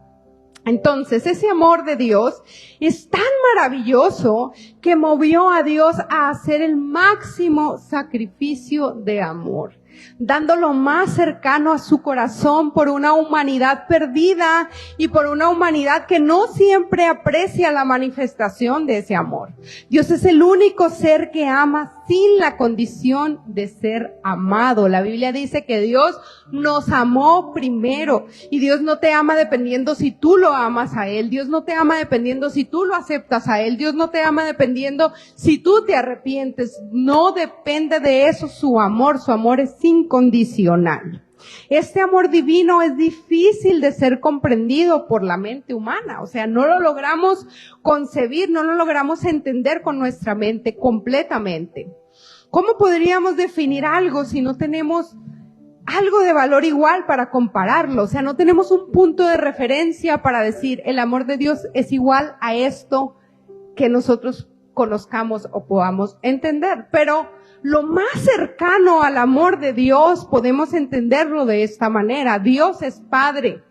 Entonces, ese amor de Dios es tan maravilloso que movió a Dios a hacer el máximo sacrificio de amor, dando lo más cercano a su corazón por una humanidad perdida y por una humanidad que no siempre aprecia la manifestación de ese amor. Dios es el único ser que ama sin la condición de ser amado. La Biblia dice que Dios nos amó primero, y Dios no te ama dependiendo si tú lo amas a Él. Dios no te ama dependiendo si tú lo aceptas a Él. Dios no te ama dependiendo si tú te arrepientes. No depende de eso su amor. Su amor es incondicional. Este amor divino es difícil de ser comprendido por la mente humana. O sea, no lo logramos concebir, no lo logramos entender con nuestra mente completamente. ¿Cómo podríamos definir algo si no tenemos algo de valor igual para compararlo? O sea, no tenemos un punto de referencia para decir el amor de Dios es igual a esto que nosotros conozcamos o podamos entender. Pero lo más cercano al amor de Dios podemos entenderlo de esta manera. Dios es Padre.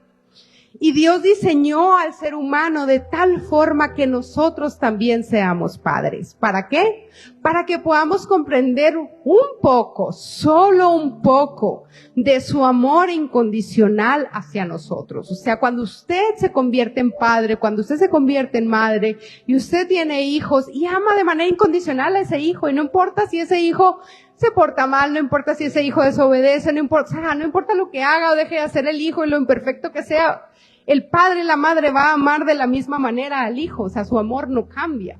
Y Dios diseñó al ser humano de tal forma que nosotros también seamos padres. ¿Para qué? Para que podamos comprender un poco, solo un poco, de su amor incondicional hacia nosotros. O sea, cuando usted se convierte en padre, cuando usted se convierte en madre, y usted tiene hijos y ama de manera incondicional a ese hijo, y no importa si ese hijo se porta mal, no importa si ese hijo desobedece, no importa lo que haga o deje de hacer el hijo y lo imperfecto que sea, el padre y la madre va a amar de la misma manera al hijo. O sea, su amor no cambia.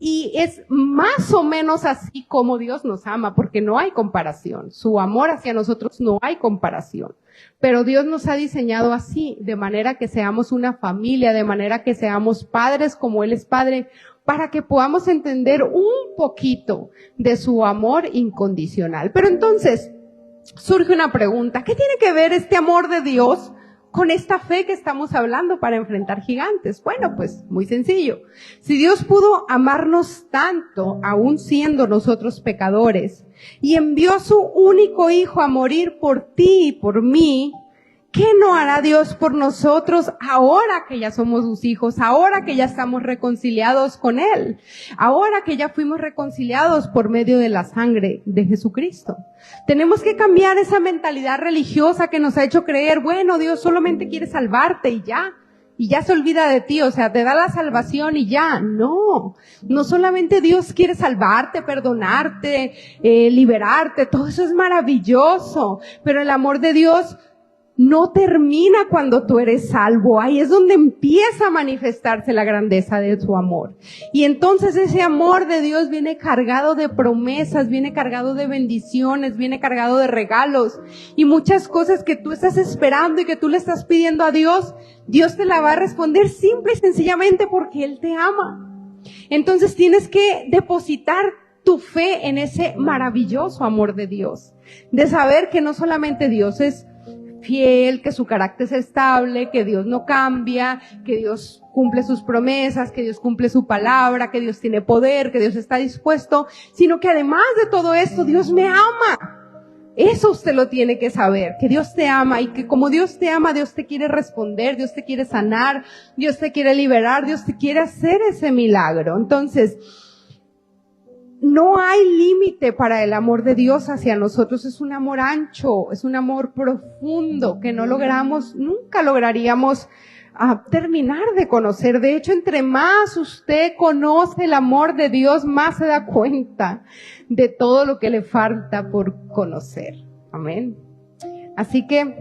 Y es más o menos así como Dios nos ama, porque no hay comparación. Su amor hacia nosotros no hay comparación. Pero Dios nos ha diseñado así, de manera que seamos una familia, de manera que seamos padres como Él es Padre, para que podamos entender un poquito de su amor incondicional. Pero entonces, surge una pregunta: ¿qué tiene que ver este amor de Dios con esta fe que estamos hablando para enfrentar gigantes? Bueno, pues muy sencillo. Si Dios pudo amarnos tanto, aún siendo nosotros pecadores, y envió a su único hijo a morir por ti y por mí, ¿qué no hará Dios por nosotros ahora que ya somos sus hijos, ahora que ya estamos reconciliados con Él, ahora que ya fuimos reconciliados por medio de la sangre de Jesucristo? Tenemos que cambiar esa mentalidad religiosa que nos ha hecho creer, bueno, Dios solamente quiere salvarte y ya se olvida de ti, o sea, te da la salvación y ya. No solamente Dios quiere salvarte, perdonarte, liberarte, todo eso es maravilloso, pero el amor de Dios no termina cuando tú eres salvo. Ahí es donde empieza a manifestarse la grandeza de su amor. Y entonces ese amor de Dios viene cargado de promesas, viene cargado de bendiciones, viene cargado de regalos. Y muchas cosas que tú estás esperando y que tú le estás pidiendo a Dios, Dios te la va a responder simple y sencillamente porque Él te ama. Entonces tienes que depositar tu fe en ese maravilloso amor de Dios. De saber que no solamente Dios es fiel, que su carácter es estable, que Dios no cambia, que Dios cumple sus promesas, que Dios cumple su palabra, que Dios tiene poder, que Dios está dispuesto, sino que además de todo esto, Dios me ama. Eso usted lo tiene que saber, que Dios te ama y que como Dios te ama, Dios te quiere responder, Dios te quiere sanar, Dios te quiere liberar, Dios te quiere hacer ese milagro. Entonces, no hay límite para el amor de Dios hacia nosotros. Es un amor ancho, es un amor profundo que nunca lograríamos terminar de conocer. De hecho, entre más usted conoce el amor de Dios, más se da cuenta de todo lo que le falta por conocer. Amén. Así que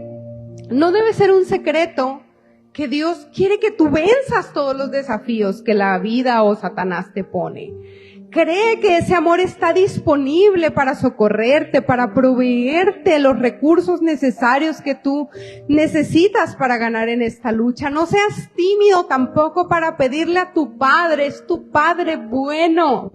no debe ser un secreto que Dios quiere que tú venzas todos los desafíos que la vida o Satanás te pone. Cree que ese amor está disponible para socorrerte, para proveerte los recursos necesarios que tú necesitas para ganar en esta lucha. No seas tímido tampoco para pedirle a tu Padre, es tu Padre bueno.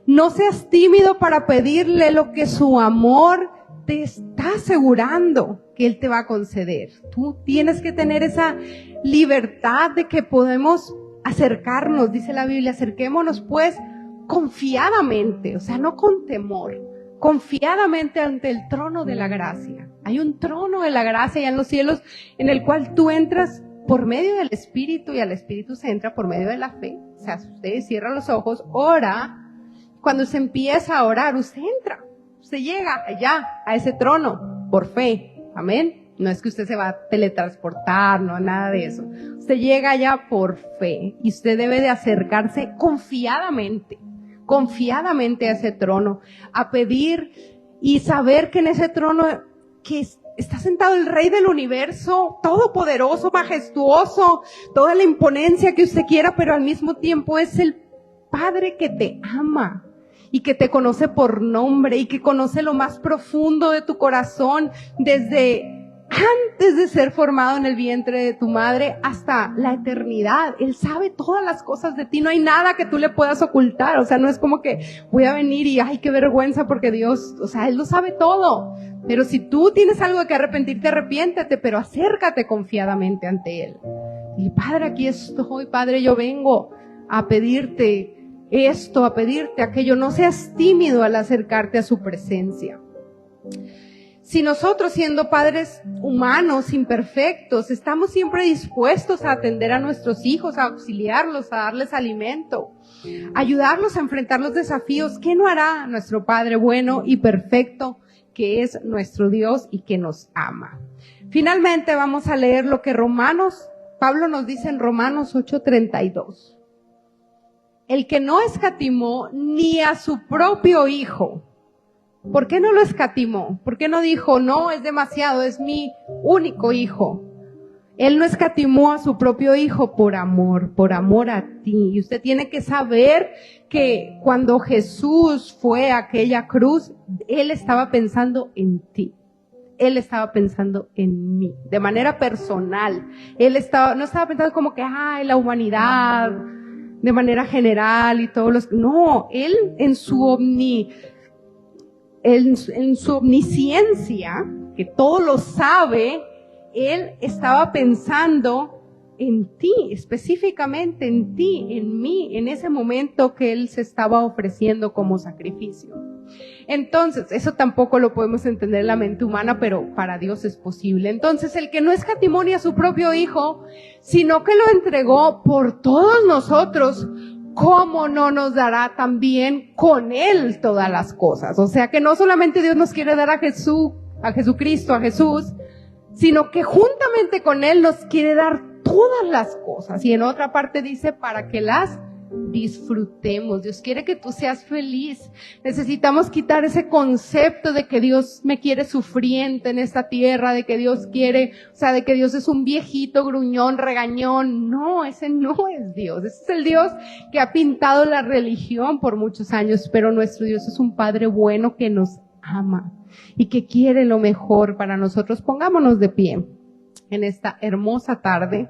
No seas tímido para pedirle lo que su amor te está asegurando que Él te va a conceder. Tú tienes que tener esa libertad de que podemos acercarnos, dice la Biblia, acerquémonos pues confiadamente, o sea, no con temor, confiadamente ante el trono de la gracia. Hay un trono de la gracia allá en los cielos en el cual tú entras por medio del Espíritu y al Espíritu se entra por medio de la fe. O sea, si usted cierra los ojos, ora, cuando se empieza a orar, usted entra, usted llega allá a ese trono por fe. Amén. No es que usted se va a teletransportar, no, nada de eso. Usted llega allá por fe y usted debe de acercarse confiadamente a ese trono, a pedir y saber que en ese trono que está sentado el Rey del universo, todopoderoso, majestuoso, toda la imponencia que usted quiera, pero al mismo tiempo es el Padre que te ama y que te conoce por nombre y que conoce lo más profundo de tu corazón desde antes de ser formado en el vientre de tu madre hasta la eternidad. Él sabe todas las cosas de ti, no hay nada que tú le puedas ocultar. O sea, no es como que voy a venir y ay, qué vergüenza porque Dios, o sea, Él lo sabe todo. Pero si tú tienes algo de que arrepentirte, arrepiéntete, pero acércate confiadamente ante Él. Y Padre, aquí estoy, Padre, yo vengo a pedirte esto, a pedirte aquello. No seas tímido al acercarte a su presencia. Si nosotros, siendo padres humanos, imperfectos, estamos siempre dispuestos a atender a nuestros hijos, a auxiliarlos, a darles alimento, ayudarlos a enfrentar los desafíos, ¿qué no hará nuestro Padre bueno y perfecto, que es nuestro Dios y que nos ama? Finalmente vamos a leer lo que Pablo nos dice en Romanos 8:32. El que no escatimó ni a su propio Hijo. ¿Por qué no lo escatimó? ¿Por qué no dijo, no, es demasiado, es mi único hijo? Él no escatimó a su propio Hijo por amor a ti. Y usted tiene que saber que cuando Jesús fue a aquella cruz, Él estaba pensando en ti. Él estaba pensando en mí, de manera personal. Él no estaba pensando como que, ay, la humanidad, de manera general y todos los... No, Él en su omnisciencia, que todo lo sabe, Él estaba pensando en ti, específicamente en ti, en mí, en ese momento que Él se estaba ofreciendo como sacrificio. Entonces, eso tampoco lo podemos entender en la mente humana, pero para Dios es posible. Entonces, el que no escatimó ni a su propio Hijo, sino que lo entregó por todos nosotros, ¿cómo no nos dará también con Él todas las cosas? O sea que no solamente Dios nos quiere dar a Jesucristo, a Jesús, sino que juntamente con Él nos quiere dar todas las cosas. Y en otra parte dice, para que las disfrutemos. Dios quiere que tú seas feliz. Necesitamos quitar ese concepto de que Dios me quiere sufriente en esta tierra, de que Dios quiere, de que Dios es un viejito gruñón, regañón. No, ese no es Dios. Ese es el Dios que ha pintado la religión por muchos años, pero nuestro Dios es un Padre bueno que nos ama y que quiere lo mejor para nosotros. Pongámonos de pie en esta hermosa tarde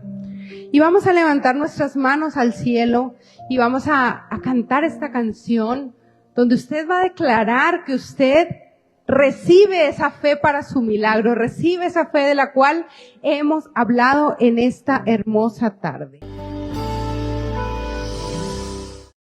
y vamos a levantar nuestras manos al cielo y vamos a cantar esta canción donde usted va a declarar que usted recibe esa fe para su milagro, recibe esa fe de la cual hemos hablado en esta hermosa tarde.